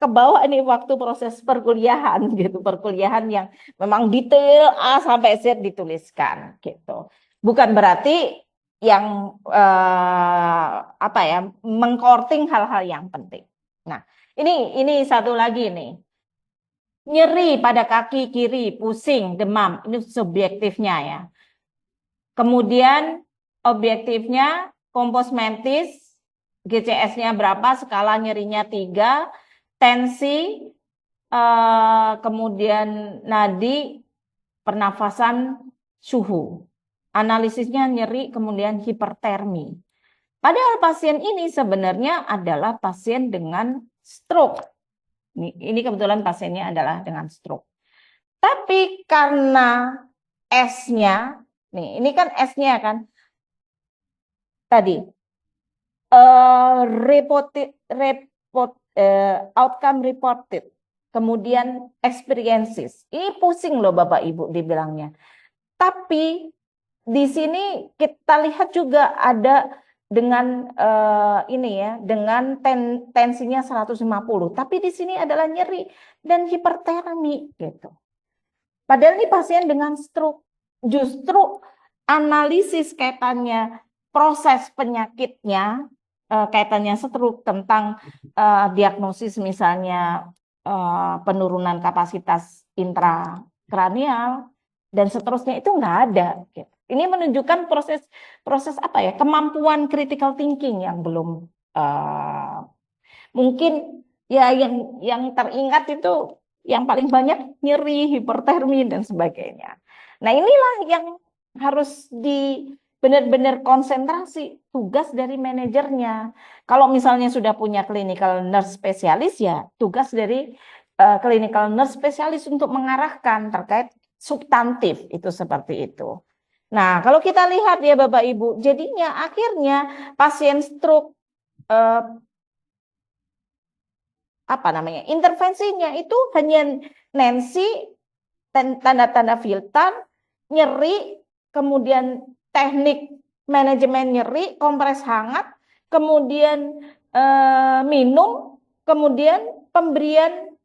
ke bawah ini waktu proses perkuliahan gitu, perkuliahan yang memang detail A sampai Z dituliskan gitu. Bukan berarti yang mengkorting hal-hal yang penting. Nah, ini satu lagi nih. Nyeri pada kaki kiri, pusing, demam, ini subjektifnya ya. Kemudian objektifnya kompos mentis, GCS-nya berapa, skala nyerinya 3, tensi, kemudian nadi, pernafasan, suhu. Analisisnya nyeri, kemudian hipertermi. Padahal pasien ini sebenarnya adalah pasien dengan stroke. Ini kebetulan pasiennya adalah dengan stroke. Tapi karena S-nya, nih ini kan S-nya kan, tadi outcome reported, kemudian experiences. Ini pusing loh Bapak Ibu dibilangnya. Tapi di sini kita lihat juga ada dengan dengan tensinya 150. Tapi di sini adalah nyeri dan hipertermi gitu. Padahal ini pasien dengan stroke. Justru analisis kaitannya proses penyakitnya, kaitannya stroke tentang diagnosis misalnya penurunan kapasitas intrakranial dan seterusnya itu nggak ada. Gitu. Ini menunjukkan proses apa ya, kemampuan critical thinking yang belum mungkin ya yang teringat itu yang paling banyak nyeri, hipertermi dan sebagainya. Nah, inilah yang harus benar-benar konsentrasi tugas dari manajernya. Kalau misalnya sudah punya clinical nurse spesialis ya tugas dari clinical nurse spesialis untuk mengarahkan terkait substantif itu seperti itu. Nah, kalau kita lihat ya Bapak Ibu, jadinya akhirnya pasien stroke intervensinya itu hanya Nancy, tanda-tanda filter, nyeri, kemudian teknik manajemen nyeri, kompres hangat, kemudian minum, kemudian pemberian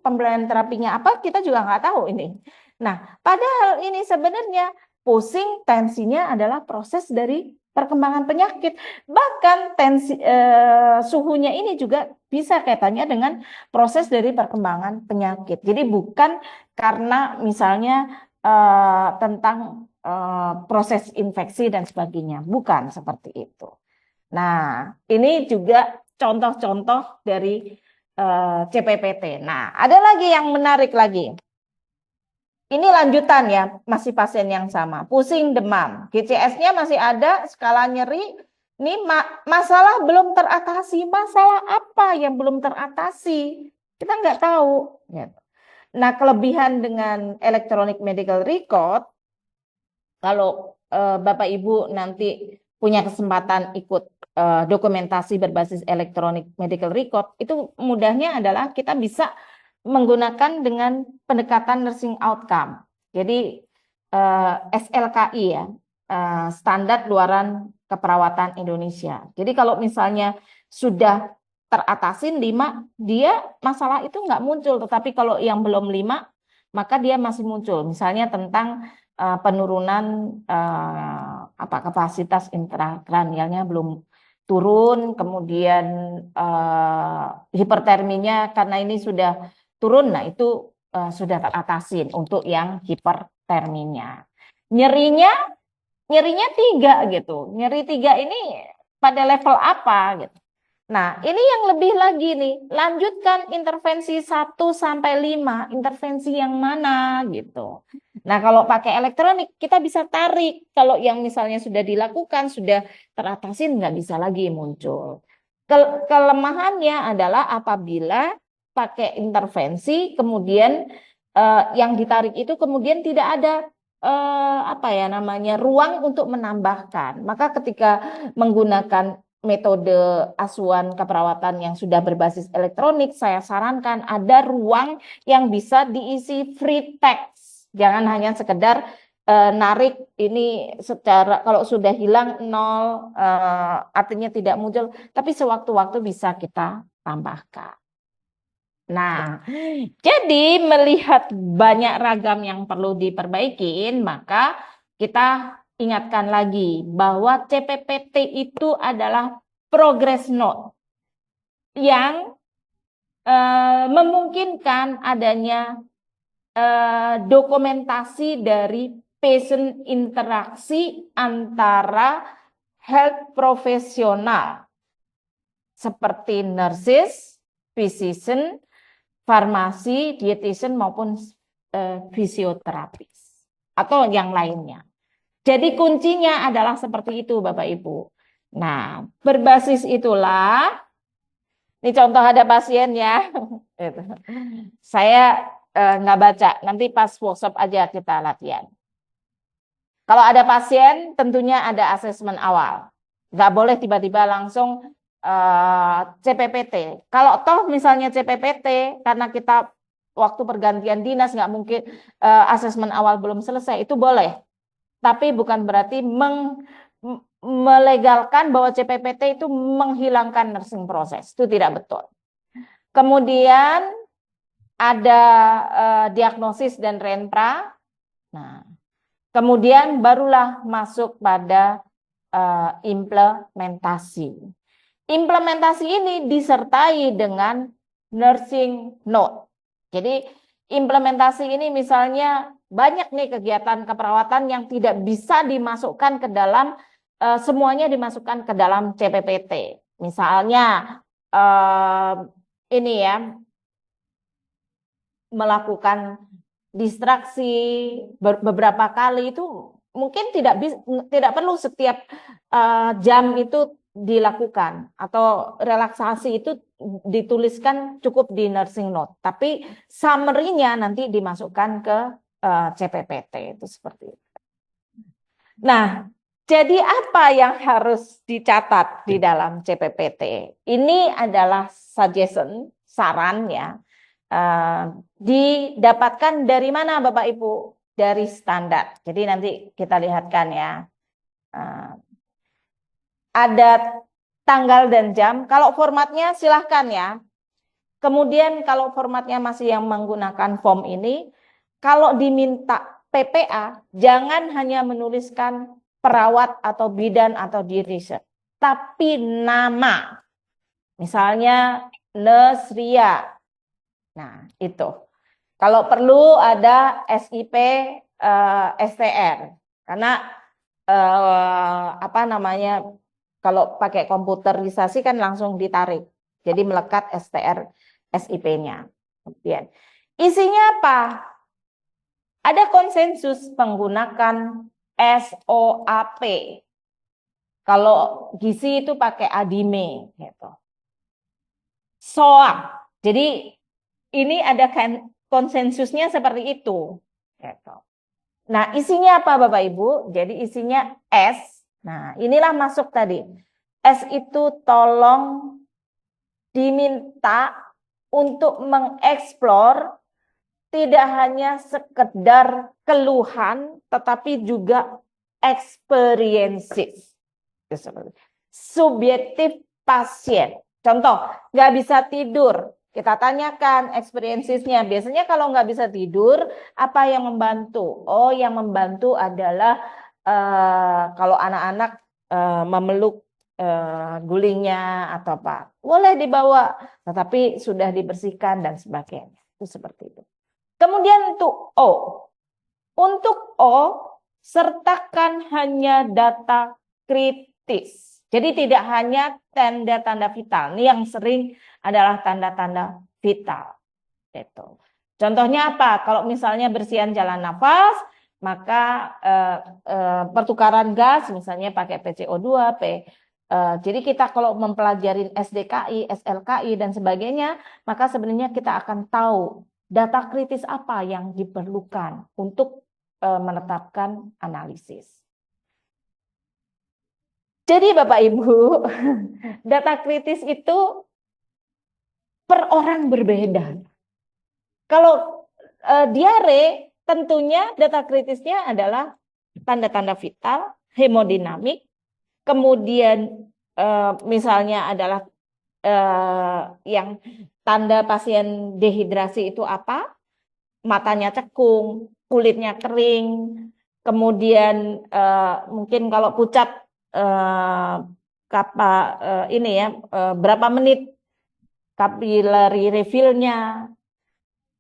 pemberian terapinya apa kita juga nggak tahu ini. Nah, padahal ini sebenarnya pusing, tensinya adalah proses dari perkembangan penyakit. Bahkan suhunya ini juga bisa kaitannya dengan proses dari perkembangan penyakit. Jadi bukan karena misalnya tentang proses infeksi dan sebagainya, bukan seperti itu. Nah, ini juga contoh-contoh dari CPPT. Nah, ada lagi yang menarik lagi. Ini lanjutan ya, masih pasien yang sama. Pusing, demam. GCS-nya masih ada, skala nyeri. Ini masalah belum teratasi. Masalah apa yang belum teratasi? Kita nggak tahu. Nah, kelebihan dengan electronic medical record, kalau Bapak Ibu nanti punya kesempatan ikut dokumentasi berbasis electronic medical record, itu mudahnya adalah kita bisa menggunakan dengan pendekatan nursing outcome. Jadi SLKI ya, standar luaran keperawatan Indonesia. Jadi kalau misalnya sudah teratasin 5, dia masalah itu nggak muncul. Tetapi kalau yang belum 5, maka dia masih muncul. Misalnya tentang penurunan kapasitas intrakranialnya belum turun, kemudian hiperterminya karena ini sudah turun, nah itu sudah teratasin untuk yang hiperterminya. Nyerinya 3 gitu. Nyeri 3 ini pada level apa gitu. Nah, ini yang lebih lagi nih, lanjutkan intervensi 1 sampai 5, intervensi yang mana gitu. Nah, kalau pakai elektronik kita bisa tarik. Kalau yang misalnya sudah dilakukan, sudah teratasin, nggak bisa lagi muncul. Kelemahannya adalah apabila pakai intervensi, kemudian yang ditarik itu kemudian tidak ada ruang untuk menambahkan. Maka ketika menggunakan metode asuhan keperawatan yang sudah berbasis elektronik, saya sarankan ada ruang yang bisa diisi free text. Jangan hanya sekedar narik ini secara kalau sudah hilang 0 artinya tidak muncul, tapi sewaktu-waktu bisa kita tambahkan. Nah, jadi melihat banyak ragam yang perlu diperbaikin, maka kita ingatkan lagi bahwa CPPT itu adalah progress note yang memungkinkan adanya dokumentasi dari patient interaksi antara health profesional seperti nurses, physician, farmasi, dietitian maupun fisioterapis atau yang lainnya. Jadi kuncinya adalah seperti itu Bapak Ibu. Nah, berbasis itulah, ini contoh ada pasien ya. Saya nggak baca, nanti pas workshop aja kita latihan. Kalau ada pasien tentunya ada asesmen awal. Nggak boleh tiba-tiba langsung CPPT. Kalau toh misalnya CPPT karena kita waktu pergantian dinas nggak mungkin asesmen awal belum selesai, itu boleh. Tapi bukan berarti melegalkan bahwa CPPT itu menghilangkan nursing proses. Itu tidak betul. Kemudian ada diagnosis dan renpra. Nah, kemudian barulah masuk pada implementasi. Implementasi ini disertai dengan nursing note. Jadi implementasi ini misalnya banyak nih kegiatan keperawatan yang tidak bisa dimasukkan ke dalam, semuanya dimasukkan ke dalam CPPT. Misalnya ini ya, melakukan distraksi beberapa kali itu mungkin tidak perlu setiap jam itu dilakukan, atau relaksasi itu dituliskan cukup di nursing note, tapi summary-nya nanti dimasukkan ke CPPT itu seperti itu. Nah, jadi apa yang harus dicatat di dalam CPPT? Ini adalah suggestion, saran ya. Didapatkan dari mana Bapak Ibu? Dari standar. Jadi nanti kita lihatkan ya. Ada tanggal dan jam. Kalau formatnya silahkan ya. Kemudian kalau formatnya masih yang menggunakan form ini, kalau diminta PPA, jangan hanya menuliskan perawat atau bidan atau di riset, tapi nama. Misalnya Nesria. Nah, itu. Kalau perlu ada SIP STR. Karena apa namanya, kalau pakai komputerisasi kan langsung ditarik. Jadi melekat STR SIP-nya. Kemudian isinya apa? Ada konsensus menggunakan SOAP. Kalau gizi itu pakai ADIME gitu. SOA. Jadi ini ada konsensusnya seperti itu. Gitu. Nah, isinya apa Bapak Ibu? Jadi isinya S. Nah, inilah masuk tadi. S itu tolong diminta untuk mengeksplor tidak hanya sekedar keluhan, tetapi juga experiences. Subjektif pasien. Contoh, nggak bisa tidur. Kita tanyakan experiences-nya. Biasanya kalau nggak bisa tidur, apa yang membantu? Oh, yang membantu adalah kalau anak-anak memeluk gulingnya atau apa. Boleh dibawa, tetapi sudah dibersihkan dan sebagainya. Itu seperti itu. Kemudian untuk O. Untuk O, sertakan hanya data kritis. Jadi tidak hanya tanda-tanda vital. Ini yang sering adalah tanda-tanda vital. Gitu. Contohnya apa? Kalau misalnya bersihan jalan nafas, maka pertukaran gas, misalnya pakai PCO2, jadi kita kalau mempelajari SDKI, SLKI, dan sebagainya, maka sebenarnya kita akan tahu data kritis apa yang diperlukan untuk menetapkan analisis. Jadi Bapak Ibu, data kritis itu per orang berbeda. Kalau diare, tentunya data kritisnya adalah tanda-tanda vital, hemodinamik, kemudian misalnya adalah yang tanda pasien dehidrasi itu apa? Matanya cekung, kulitnya kering, kemudian mungkin kalau pucat berapa menit capillary refill-nya,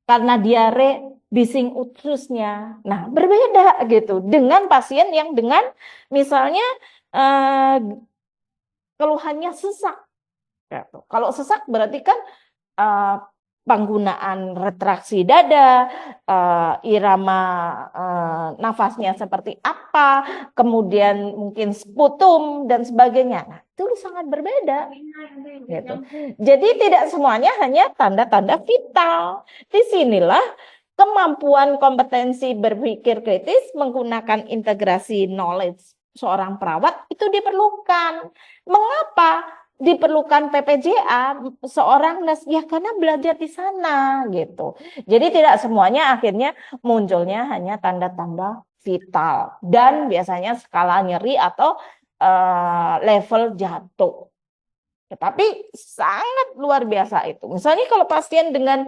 karena diare bising ususnya. Nah, berbeda gitu dengan pasien yang dengan misalnya keluhannya sesak. Gitu. Kalau sesak berarti kan penggunaan retraksi dada, irama nafasnya seperti apa, kemudian mungkin sputum dan sebagainya. Nah, itu sangat berbeda. Gitu. Jadi tidak semuanya hanya tanda-tanda vital. Disinilah kemampuan kompetensi berpikir kritis menggunakan integrasi knowledge seorang perawat itu diperlukan. Mengapa? Diperlukan PPJA seorang nurse ya karena belajar di sana gitu. Jadi tidak semuanya akhirnya munculnya hanya tanda-tanda vital dan biasanya skala nyeri atau level jatuh. Tetapi sangat luar biasa itu. Misalnya kalau pasien dengan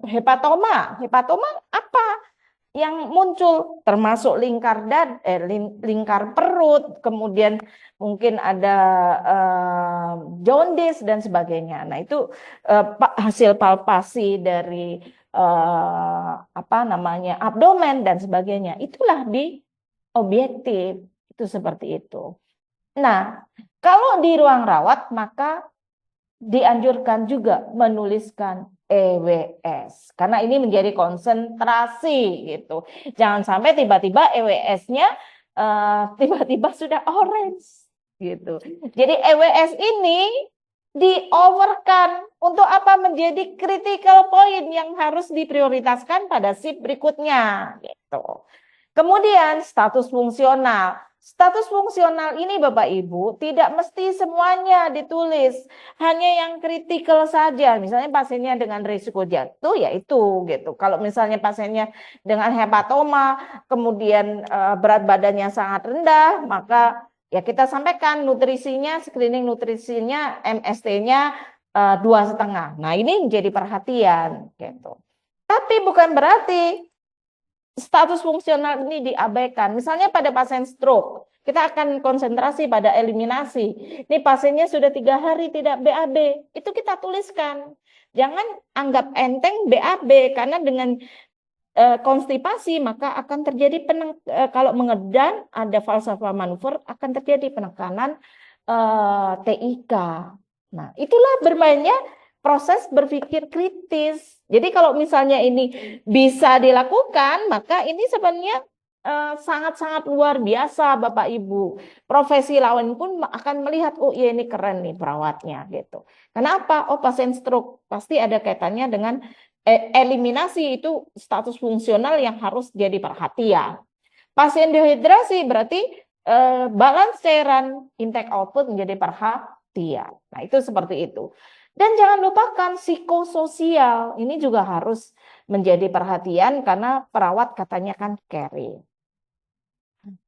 hepatoma apa yang muncul termasuk lingkar perut, kemudian mungkin ada jaundice dan sebagainya. Nah, itu hasil palpasi dari abdomen dan sebagainya. Itulah di objektif itu seperti itu. Nah, kalau di ruang rawat maka dianjurkan juga menuliskan EWS karena ini menjadi konsentrasi gitu. Jangan sampai tiba-tiba EWS-nya tiba-tiba sudah orange gitu. Jadi EWS ini di-overkan untuk apa menjadi critical point yang harus diprioritaskan pada shift berikutnya gitu. Kemudian status fungsional. Status fungsional ini Bapak Ibu tidak mesti semuanya ditulis, hanya yang kritikal saja. Misalnya pasiennya dengan risiko jatuh ya itu gitu. Kalau misalnya pasiennya dengan hepatoma, kemudian berat badannya sangat rendah, maka ya kita sampaikan nutrisinya, screening nutrisinya, MST-nya 2,5. Nah, ini menjadi perhatian gitu. Tapi bukan berarti status fungsional ini diabaikan. Misalnya pada pasien stroke, kita akan konsentrasi pada eliminasi. Ini pasiennya sudah 3 hari tidak BAB, itu kita tuliskan. Jangan anggap enteng BAB, karena dengan konstipasi maka akan terjadi kalau mengedan ada falsafa manuver, akan terjadi penekanan TIK. Nah, itulah bermainnya proses berpikir kritis. Jadi kalau misalnya ini bisa dilakukan, maka ini sebenarnya sangat-sangat luar biasa, Bapak Ibu. Profesi lawan pun akan melihat, oh iya ini keren nih perawatnya gitu. Kenapa? Oh, pasien stroke pasti ada kaitannya dengan eliminasi, itu status fungsional yang harus jadi perhatian. Pasien dehidrasi berarti balance cairan intake output menjadi perhatian. Nah, itu seperti itu. Dan jangan lupakan psikososial, ini juga harus menjadi perhatian karena perawat katanya kan caring.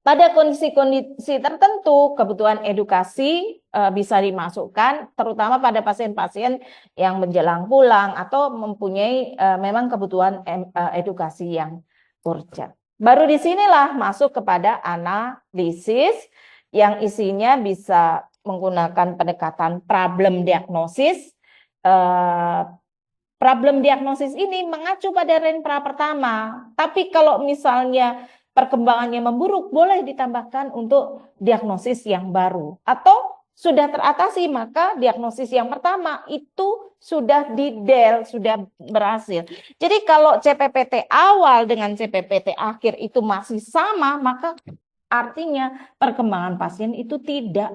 Pada kondisi-kondisi tertentu, kebutuhan edukasi bisa dimasukkan, terutama pada pasien-pasien yang menjelang pulang atau mempunyai memang kebutuhan edukasi yang urgent. Baru disinilah masuk kepada analisis yang isinya bisa menggunakan pendekatan problem diagnosis. Problem diagnosis ini mengacu pada Renpra pertama, tapi kalau misalnya perkembangannya memburuk, boleh ditambahkan untuk diagnosis yang baru. Atau sudah teratasi, maka diagnosis yang pertama itu sudah didel, sudah berhasil. Jadi kalau CPPT awal dengan CPPT akhir itu masih sama, maka artinya perkembangan pasien itu tidak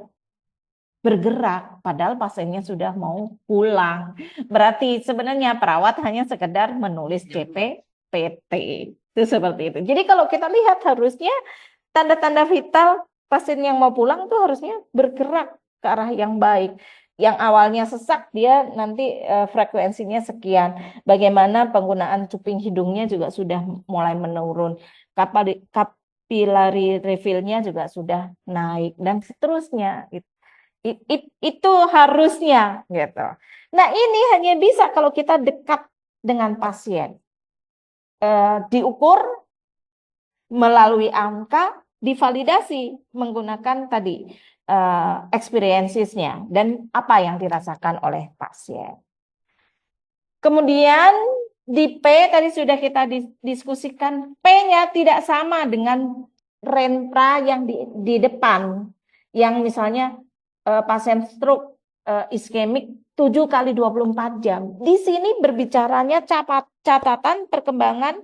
bergerak, padahal pasiennya sudah mau pulang. Berarti sebenarnya perawat hanya sekedar menulis CPPT. Itu seperti itu. Jadi kalau kita lihat harusnya tanda-tanda vital pasien yang mau pulang itu harusnya bergerak ke arah yang baik. Yang awalnya sesak, dia nanti frekuensinya sekian. Bagaimana penggunaan cuping hidungnya juga sudah mulai menurun. Kapilari refillnya juga sudah naik dan seterusnya. Itu harusnya gitu. Nah, ini hanya bisa kalau kita dekat dengan pasien. Diukur melalui angka, divalidasi menggunakan tadi experiences-nya dan apa yang dirasakan oleh pasien. Kemudian di P tadi sudah kita diskusikan, P-nya tidak sama dengan Renpra yang di depan, yang misalnya pasien stroke iskemik 7 kali 24 jam. Di sini berbicaranya catatan perkembangan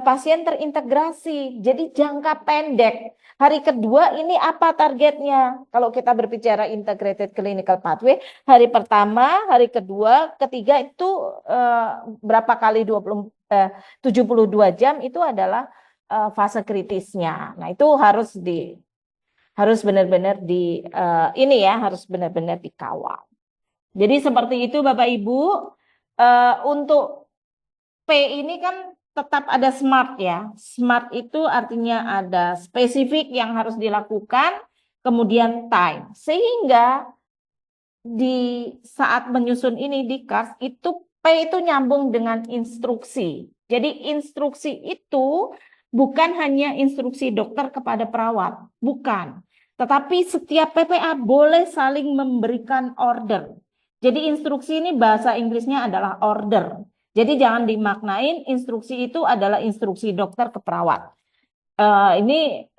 pasien terintegrasi. Jadi jangka pendek. Hari kedua ini apa targetnya? Kalau kita berbicara integrated clinical pathway, hari pertama, hari kedua, ketiga itu berapa kali 72 jam itu adalah fase kritisnya. Nah, itu harus benar-benar harus benar-benar dikawal. Jadi seperti itu Bapak Ibu. Untuk P ini kan tetap ada SMART ya. SMART itu artinya ada spesifik yang harus dilakukan, kemudian time. Sehingga di saat menyusun ini di KARS itu P itu nyambung dengan instruksi. Jadi instruksi itu bukan hanya instruksi dokter kepada perawat, bukan. Tetapi setiap PPA boleh saling memberikan order. Jadi instruksi ini bahasa Inggrisnya adalah order. Jadi jangan dimaknain instruksi itu adalah instruksi dokter ke perawat. Ini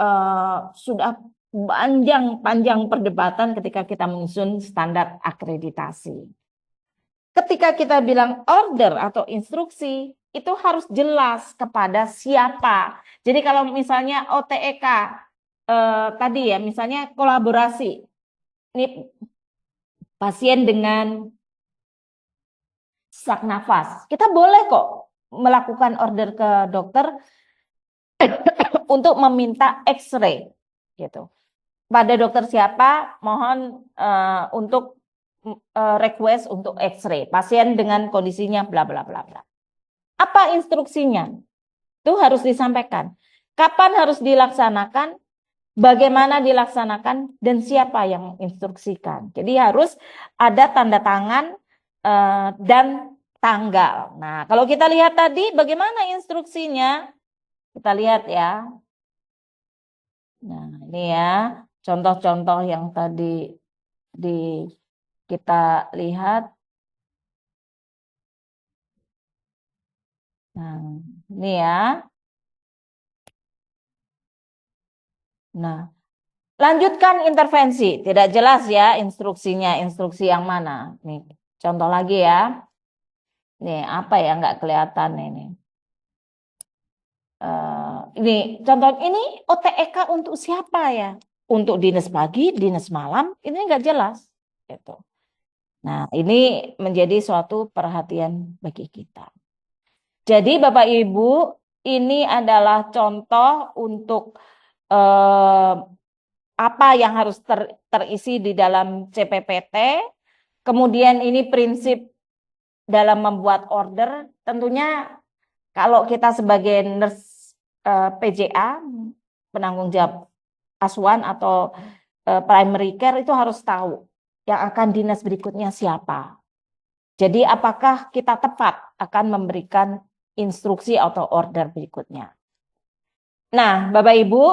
sudah panjang perdebatan ketika kita menyusun standar akreditasi. Ketika kita bilang order atau instruksi, itu harus jelas kepada siapa. Jadi kalau misalnya OTEK, tadi ya, misalnya kolaborasi. Ini pasien dengan sesak nafas. Kita boleh kok melakukan order ke dokter untuk meminta X-ray gitu. Pada dokter siapa mohon untuk request untuk X-ray. Pasien dengan kondisinya bla bla bla bla. Apa instruksinya? Itu harus disampaikan. Kapan harus dilaksanakan? Bagaimana dilaksanakan dan siapa yang menginstruksikan. Jadi harus ada tanda tangan dan tanggal. Nah, kalau kita lihat tadi bagaimana instruksinya, Kita lihat ya. Nah, ini ya contoh-contoh yang tadi kita lihat. Nah, ini ya. Nah, lanjutkan intervensi. Tidak jelas ya instruksinya, instruksi yang mana. Nih, contoh lagi ya. Nih, apa ya nggak kelihatan ini. Ini contoh ini OTEK untuk siapa ya? Untuk dinas pagi, dinas malam, ini nggak jelas. Gitu. Nah, ini menjadi suatu perhatian bagi kita. Jadi Bapak Ibu, ini adalah contoh untuk apa yang harus terisi di dalam CPPT. Kemudian ini prinsip dalam membuat order. Tentunya kalau kita sebagai nurse PJA, penanggung jawab asuhan atau primary care itu harus tahu yang akan dinas berikutnya siapa. Jadi apakah kita tepat akan memberikan instruksi atau order berikutnya. Nah, Bapak Ibu,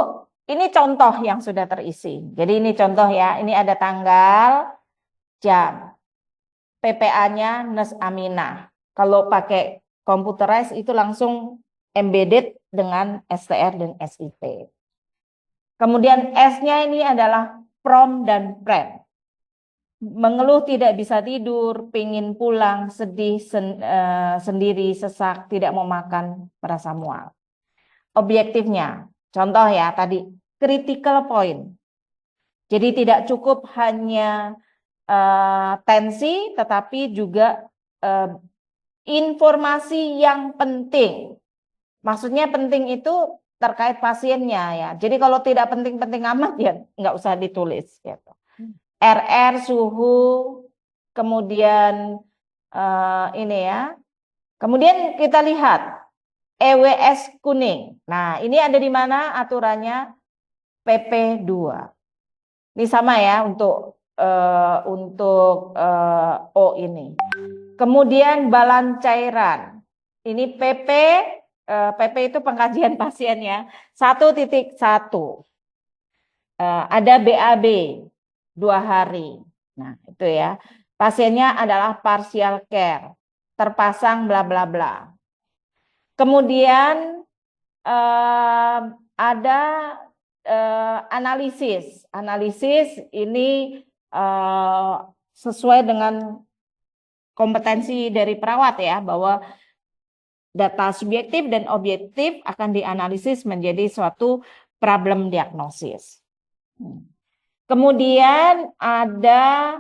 ini contoh yang sudah terisi. Jadi ini contoh ya, ini ada tanggal, jam. PPA-nya Nurse Aminah. Kalau pakai computerized itu langsung embedded dengan STR dan SIP. Kemudian S-nya ini adalah prom dan prem. Mengeluh tidak bisa tidur, pingin pulang, sedih sendiri, sesak, tidak mau makan, merasa mual. Objektifnya, contoh ya tadi, critical point. Jadi tidak cukup hanya tensi, tetapi juga informasi yang penting. Maksudnya penting itu terkait pasiennya ya. Jadi kalau tidak penting-penting amat ya nggak usah ditulis gitu. RR, suhu, kemudian ini ya. Kemudian kita lihat EWS kuning. Nah, ini ada di mana aturannya? PP 2. Ini sama ya untuk O ini. Kemudian balan cairan. Ini PP itu pengkajian pasien ya. 1.1. Ada BAB 2 hari. Nah, itu ya. Pasiennya adalah partial care. Terpasang bla bla bla. Kemudian ada analisis. Analisis ini sesuai dengan kompetensi dari perawat ya, bahwa data subjektif dan objektif akan dianalisis menjadi suatu problem diagnosis. Kemudian ada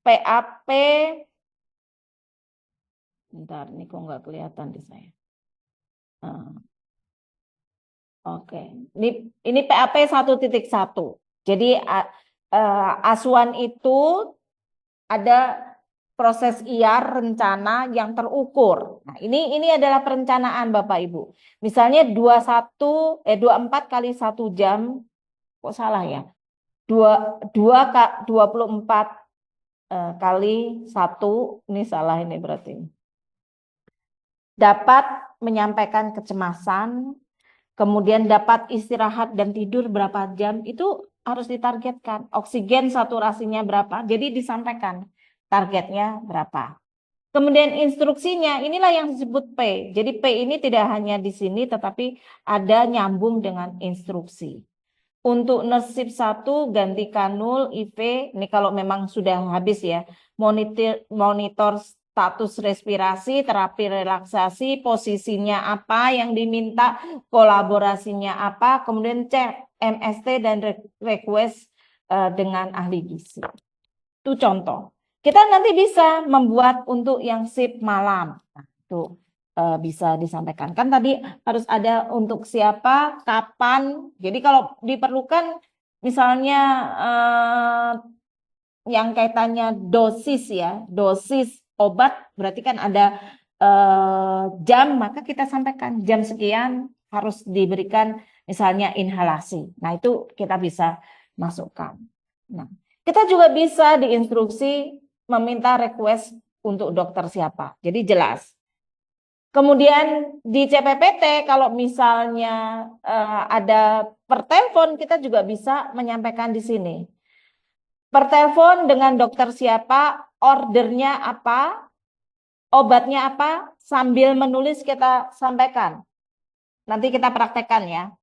PAP. Bentar, ini kok nggak kelihatan di saya. Oke, ini PAP 1.1. Jadi asuhan itu ada proses IAR rencana yang terukur. Nah, ini adalah perencanaan Bapak Ibu. Misalnya 24 kali 1 jam, kok salah ya? 24 kali 1, ini salah ini berarti. Dapat menyampaikan kecemasan, kemudian dapat istirahat dan tidur berapa jam, itu harus ditargetkan. Oksigen saturasinya berapa, jadi disampaikan targetnya berapa. Kemudian instruksinya, inilah yang disebut P. Jadi P ini tidak hanya di sini, tetapi ada nyambung dengan instruksi. Untuk nurse shift 1 ganti kanul, IV, ini kalau memang sudah habis ya, monitor status respirasi, terapi relaksasi, posisinya apa yang diminta, kolaborasinya apa, kemudian cek MST dan request dengan ahli gizi. Itu contoh. Kita nanti bisa membuat untuk yang shift malam. Nah, itu bisa disampaikan. Kan tadi harus ada untuk siapa, kapan. Jadi kalau diperlukan misalnya yang kaitannya dosis ya, dosis obat berarti kan ada jam, maka kita sampaikan jam sekian harus diberikan misalnya inhalasi. Nah, itu kita bisa masukkan. Nah, kita juga bisa diinstruksi meminta request untuk dokter siapa. Jadi jelas. Kemudian di CPPT kalau misalnya ada per telepon, kita juga bisa menyampaikan di sini. Per telepon dengan dokter siapa, ordernya apa, obatnya apa, sambil menulis kita sampaikan. Nanti kita praktekkan ya.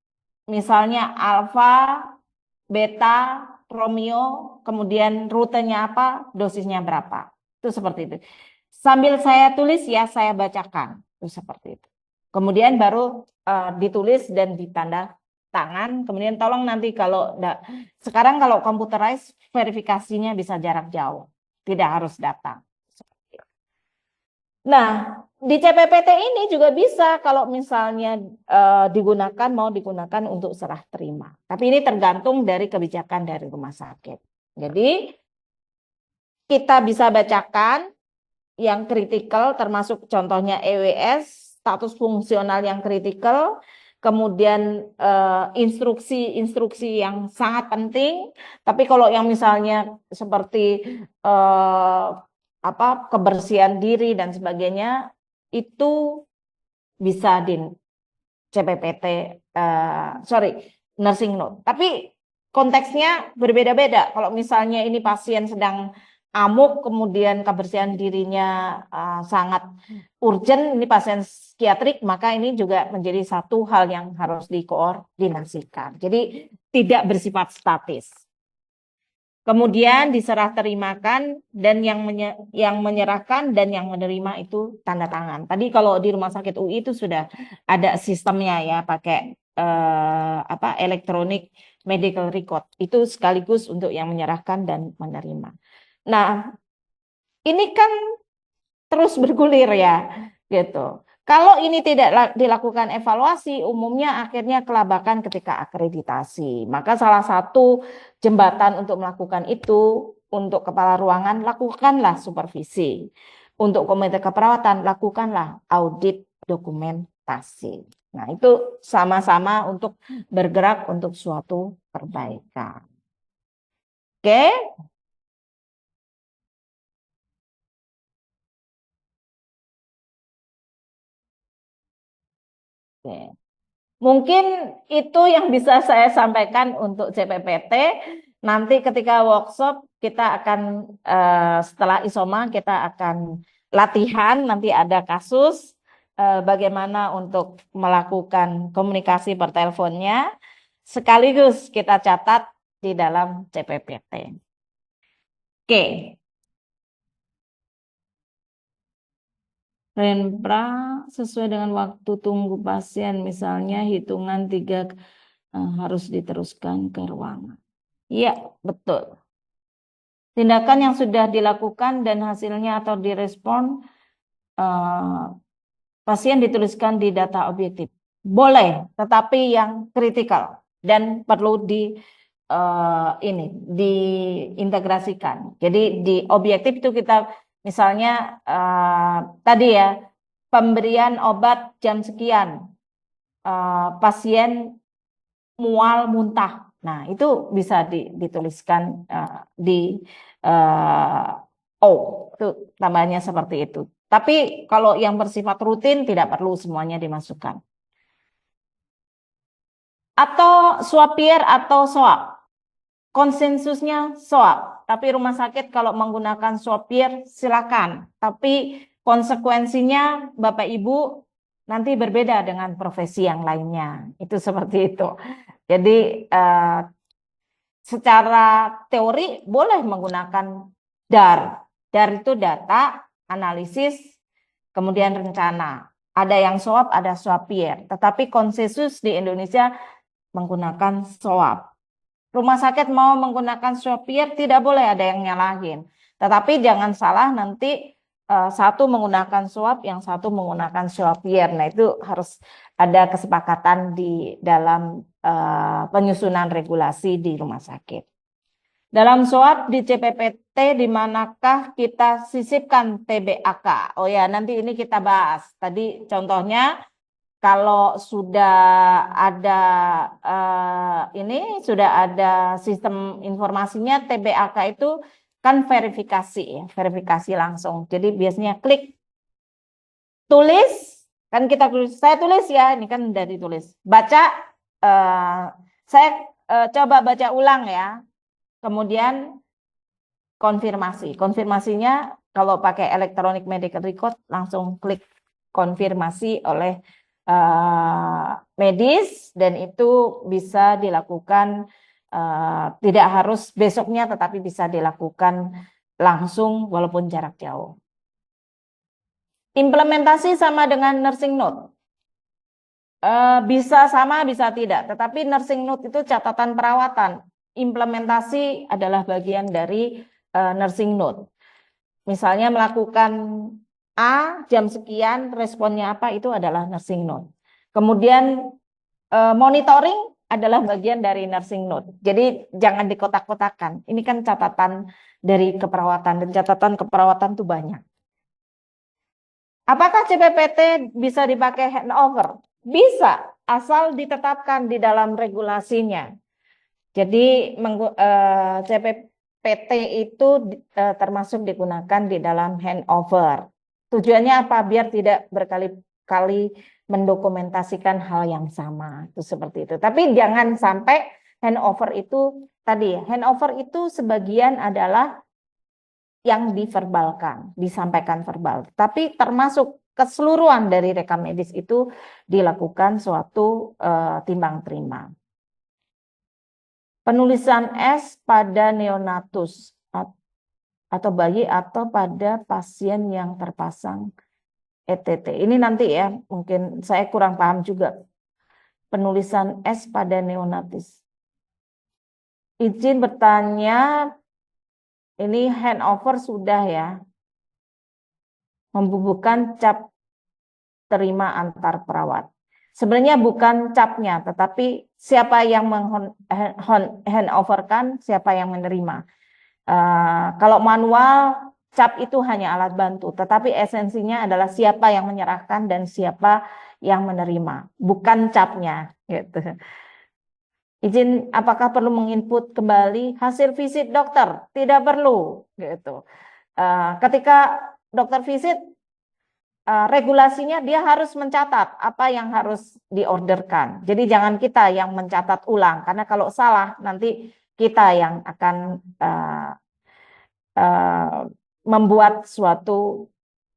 Misalnya alfa, beta, Romeo, kemudian rutenya apa, dosisnya berapa. Itu seperti itu. Sambil saya tulis ya, saya bacakan. Itu seperti itu. Kemudian baru ditulis dan ditanda tangan. Kemudian tolong nanti kalau sekarang kalau computerized verifikasinya bisa jarak jauh. Tidak harus datang. Nah, di CPPT ini juga bisa kalau misalnya mau digunakan untuk serah terima. Tapi ini tergantung dari kebijakan dari rumah sakit. Jadi kita bisa bacakan yang kritikal termasuk contohnya EWS, status fungsional yang kritikal, kemudian instruksi-instruksi yang sangat penting. Tapi kalau yang misalnya seperti kebersihan diri dan sebagainya itu bisa di CPPT nursing note. Tapi konteksnya berbeda-beda. Kalau misalnya ini pasien sedang amuk kemudian kebersihan dirinya sangat urgent, ini pasien psikiatrik, maka ini juga menjadi satu hal yang harus dikoordinasikan. Jadi tidak bersifat statis. Kemudian diserah terimakan dan yang menyerahkan dan yang menerima itu tanda tangan. Tadi kalau di rumah sakit UI itu sudah ada sistemnya ya, pakai elektronik medical record. Itu sekaligus untuk yang menyerahkan dan menerima. Nah, ini kan terus bergulir ya, gitu. Kalau ini tidak dilakukan evaluasi, umumnya akhirnya kelabakan ketika akreditasi. Maka salah satu jembatan untuk melakukan itu, untuk kepala ruangan, lakukanlah supervisi. Untuk komite keperawatan, lakukanlah audit dokumentasi. Nah, itu sama-sama untuk bergerak untuk suatu perbaikan. Oke? Oke. Mungkin itu yang bisa saya sampaikan untuk CPPT. Nanti ketika workshop kita akan setelah ISOMA kita akan latihan, nanti ada kasus bagaimana untuk melakukan komunikasi per teleponnya, sekaligus kita catat di dalam CPPT. Oke. Renpra sesuai dengan waktu tunggu pasien, misalnya hitungan 3 harus diteruskan ke ruangan. Iya, betul. Tindakan yang sudah dilakukan dan hasilnya atau direspon, pasien dituliskan di data objektif. Boleh, tetapi yang kritikal dan perlu diintegrasikan. Jadi di objektif itu kita misalnya tadi ya, pemberian obat jam sekian, pasien mual muntah. Nah, itu bisa dituliskan di O, itu tambahnya seperti itu. Tapi kalau yang bersifat rutin tidak perlu semuanya dimasukkan. Atau swab-peer atau SOAP. Konsensusnya SOAP. Tapi rumah sakit kalau menggunakan swab-peer silakan. Tapi konsekuensinya Bapak Ibu nanti berbeda dengan profesi yang lainnya. Itu seperti itu. Jadi secara teori boleh menggunakan DAR. DAR itu data, analisis, kemudian rencana. Ada yang SOAP, ada swab-peer. Tetapi konsensus di Indonesia menggunakan SOAP. Rumah sakit mau menggunakan swab-peer tidak boleh ada yang nyalahin. Tetapi jangan salah nanti satu menggunakan swab, yang satu menggunakan swab-peer. Nah, itu harus ada kesepakatan di dalam penyusunan regulasi di rumah sakit. Dalam swab di CPPT di manakah kita sisipkan TBAK? Oh ya, nanti ini kita bahas. Tadi contohnya kalau sudah ada sudah ada sistem informasinya, TBAK itu kan verifikasi ya, verifikasi langsung. Jadi biasanya klik tulis Kan kita tulis, saya tulis ya, ini kan udah ditulis. Baca, saya coba baca ulang ya. Kemudian konfirmasi. Konfirmasinya kalau pakai electronic medical record langsung klik konfirmasi oleh medis dan itu bisa dilakukan tidak harus besoknya tetapi bisa dilakukan langsung walaupun jarak jauh. Implementasi sama dengan nursing note. Bisa sama, bisa tidak. Tetapi nursing note itu catatan perawatan. Implementasi adalah bagian dari nursing note. Misalnya melakukan A, jam sekian, responnya apa, itu adalah nursing note. Kemudian monitoring adalah bagian dari nursing note. Jadi jangan dikotak-kotakan. Ini kan catatan dari keperawatan, dan catatan keperawatan itu banyak. Apakah CPPT bisa dipakai handover? Bisa, asal ditetapkan di dalam regulasinya. Jadi CPPT itu termasuk digunakan di dalam handover. Tujuannya apa? Biar tidak berkali-kali mendokumentasikan hal yang sama. Itu seperti itu. Tapi jangan sampai handover itu tadi, handover itu sebagian adalah yang diverbalkan, disampaikan verbal. Tapi termasuk keseluruhan dari rekam medis itu dilakukan suatu timbang terima. Penulisan S pada neonatus atau bayi atau pada pasien yang terpasang ETT. Ini nanti ya, mungkin saya kurang paham juga. Penulisan S pada neonatus. Izin bertanya, ini handover sudah ya. Membubuhkan cap terima antar perawat. Sebenarnya bukan capnya, tetapi siapa yang handoverkan, siapa yang menerima. Kalau manual, cap itu hanya alat bantu, tetapi esensinya adalah siapa yang menyerahkan dan siapa yang menerima, bukan capnya. Gitu. Izin, apakah perlu menginput kembali hasil visit dokter? Tidak perlu. Gitu. Ketika dokter visit, regulasinya dia harus mencatat apa yang harus diorderkan. Jadi jangan kita yang mencatat ulang, karena kalau salah nanti kita yang akan membuat suatu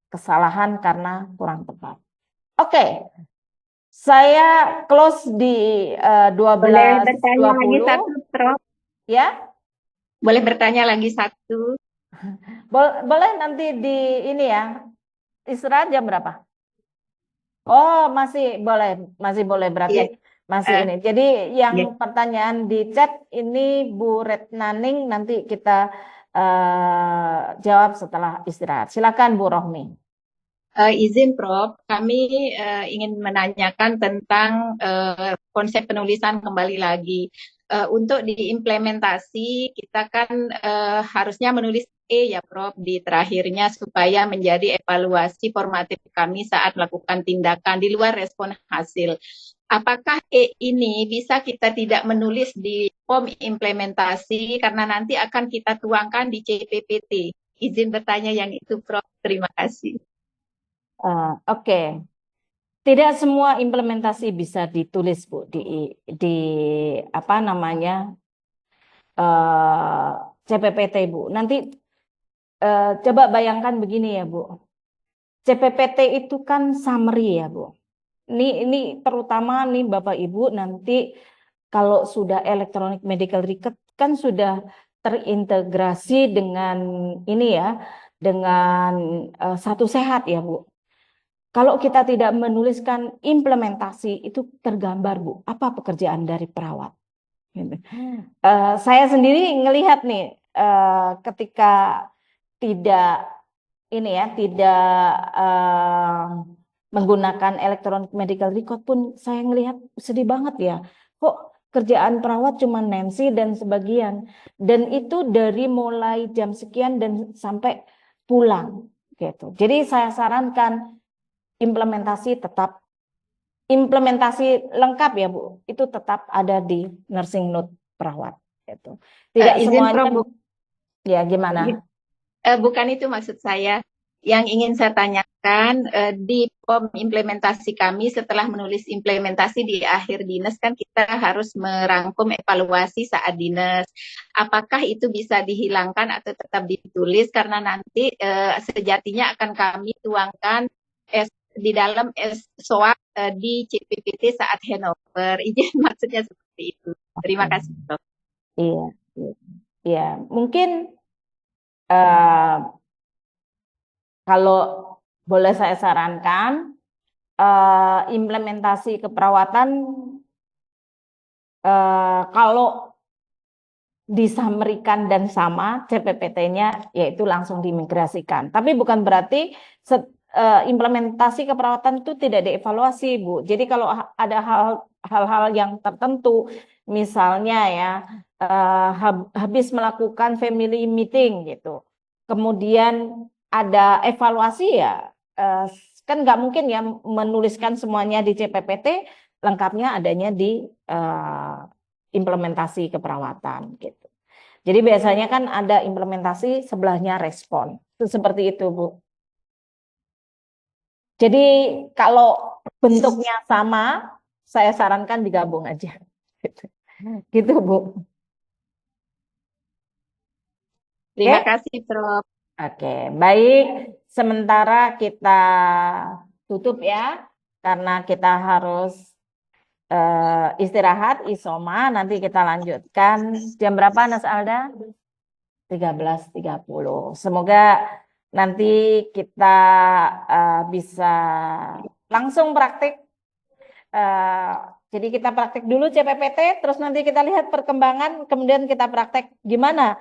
kesalahan karena kurang tepat. Oke, saya close di Boleh bertanya lagi 12.20. satu, Prof? Ya, Boleh bertanya lagi satu? boleh nanti di ini ya. Istirahat jam berapa? Oh, masih boleh berarti Iya. masih ini. Jadi yang pertanyaan di chat ini Bu Retnaning nanti kita jawab setelah istirahat. Silakan Bu Rohmi. Izin Prof, kami ingin menanyakan tentang konsep penulisan kembali lagi. Untuk diimplementasi, kita kan harusnya menulis E ya Prof di terakhirnya supaya menjadi evaluasi formatif kami saat melakukan tindakan di luar respon hasil. Apakah E ini bisa kita tidak menulis di form implementasi karena nanti akan kita tuangkan di CPPT? Izin bertanya yang itu Prof, terima kasih. Oke. Tidak semua implementasi bisa ditulis Bu di apa namanya CPPT Bu. Nanti coba bayangkan begini ya Bu. CPPT itu kan summary ya Bu. Ini terutama nih Bapak Ibu nanti kalau sudah electronic medical record kan sudah terintegrasi dengan ini ya, dengan Satu Sehat ya Bu. Kalau kita tidak menuliskan implementasi itu tergambar Bu, apa pekerjaan dari perawat. Saya sendiri ngelihat nih ketika tidak ini ya, tidak menggunakan electronic medical record pun saya ngelihat sedih banget ya. Kok kerjaan perawat cuma Nancy dan sebagian, dan itu dari mulai jam sekian dan sampai pulang gitu. Jadi saya sarankan implementasi lengkap ya Bu, itu tetap ada di nursing note perawat gitu. Tidak Izin semuanya Prof, ya gimana? bukan itu maksud saya. yang ingin saya tanyakan di POM implementasi kami setelah menulis implementasi di akhir dinas kan kita harus merangkum evaluasi saat dinas. Apakah itu bisa dihilangkan atau tetap ditulis karena nanti sejatinya akan kami tuangkan di dalam SOA di CPPT saat handover. Izin maksudnya seperti itu. Terima kasih, Prof. Iya, iya, iya. Mungkin eh, kalau boleh saya sarankan, implementasi keperawatan kalau disamerikan dan sama CPPT-nya, yaitu langsung dimigrasikan. Tapi bukan berarti implementasi keperawatan itu tidak dievaluasi, Bu. Jadi kalau ada hal-hal yang tertentu, misalnya ya habis melakukan family meeting gitu, kemudian ada evaluasi ya, kan nggak mungkin ya menuliskan semuanya di CPPT, lengkapnya adanya di implementasi keperawatan gitu. Jadi biasanya kan ada implementasi sebelahnya respon. Itu seperti itu, Bu. Jadi kalau bentuknya sama, saya sarankan digabung aja. Gitu, Bu. Terima Oke? kasih, Prof. Oke, baik. Sementara kita tutup ya, karena kita harus istirahat, isoma. Nanti kita lanjutkan. Jam berapa, Nas Alda? 13.30. Semoga nanti kita bisa langsung praktik. Jadi kita praktik dulu CPPT, terus nanti kita lihat perkembangan, kemudian kita praktek gimana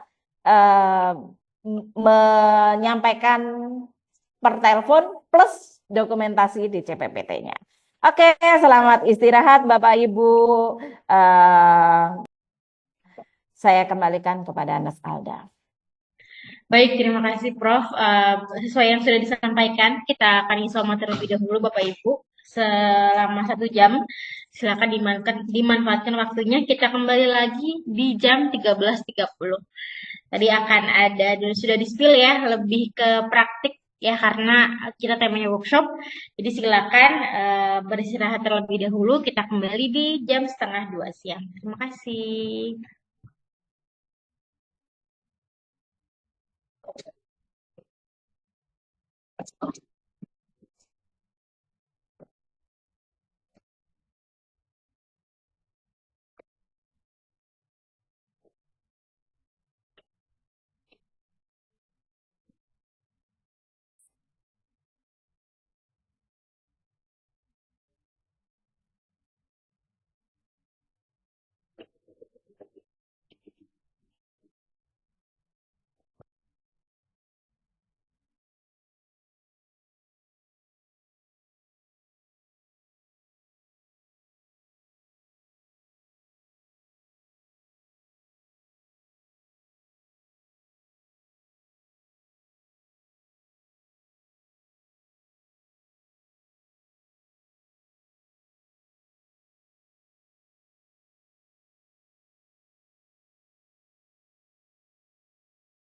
menyampaikan per telepon plus dokumentasi di CPPT-nya. Oke, selamat istirahat Bapak Ibu. Saya kembalikan kepada Nas Alda. Baik, terima kasih Prof. Sesuai yang sudah disampaikan, kita akan isoma terlebih dahulu Bapak Ibu selama 1 jam. Silakan dimanfaatkan waktunya. Kita kembali lagi di jam 13.30. Tadi akan ada, sudah di-spill ya, lebih ke praktik ya karena kita temanya workshop. Jadi silakan beristirahat terlebih dahulu. Kita kembali di jam 1:30 siang. Terima kasih.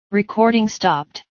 Recording stopped.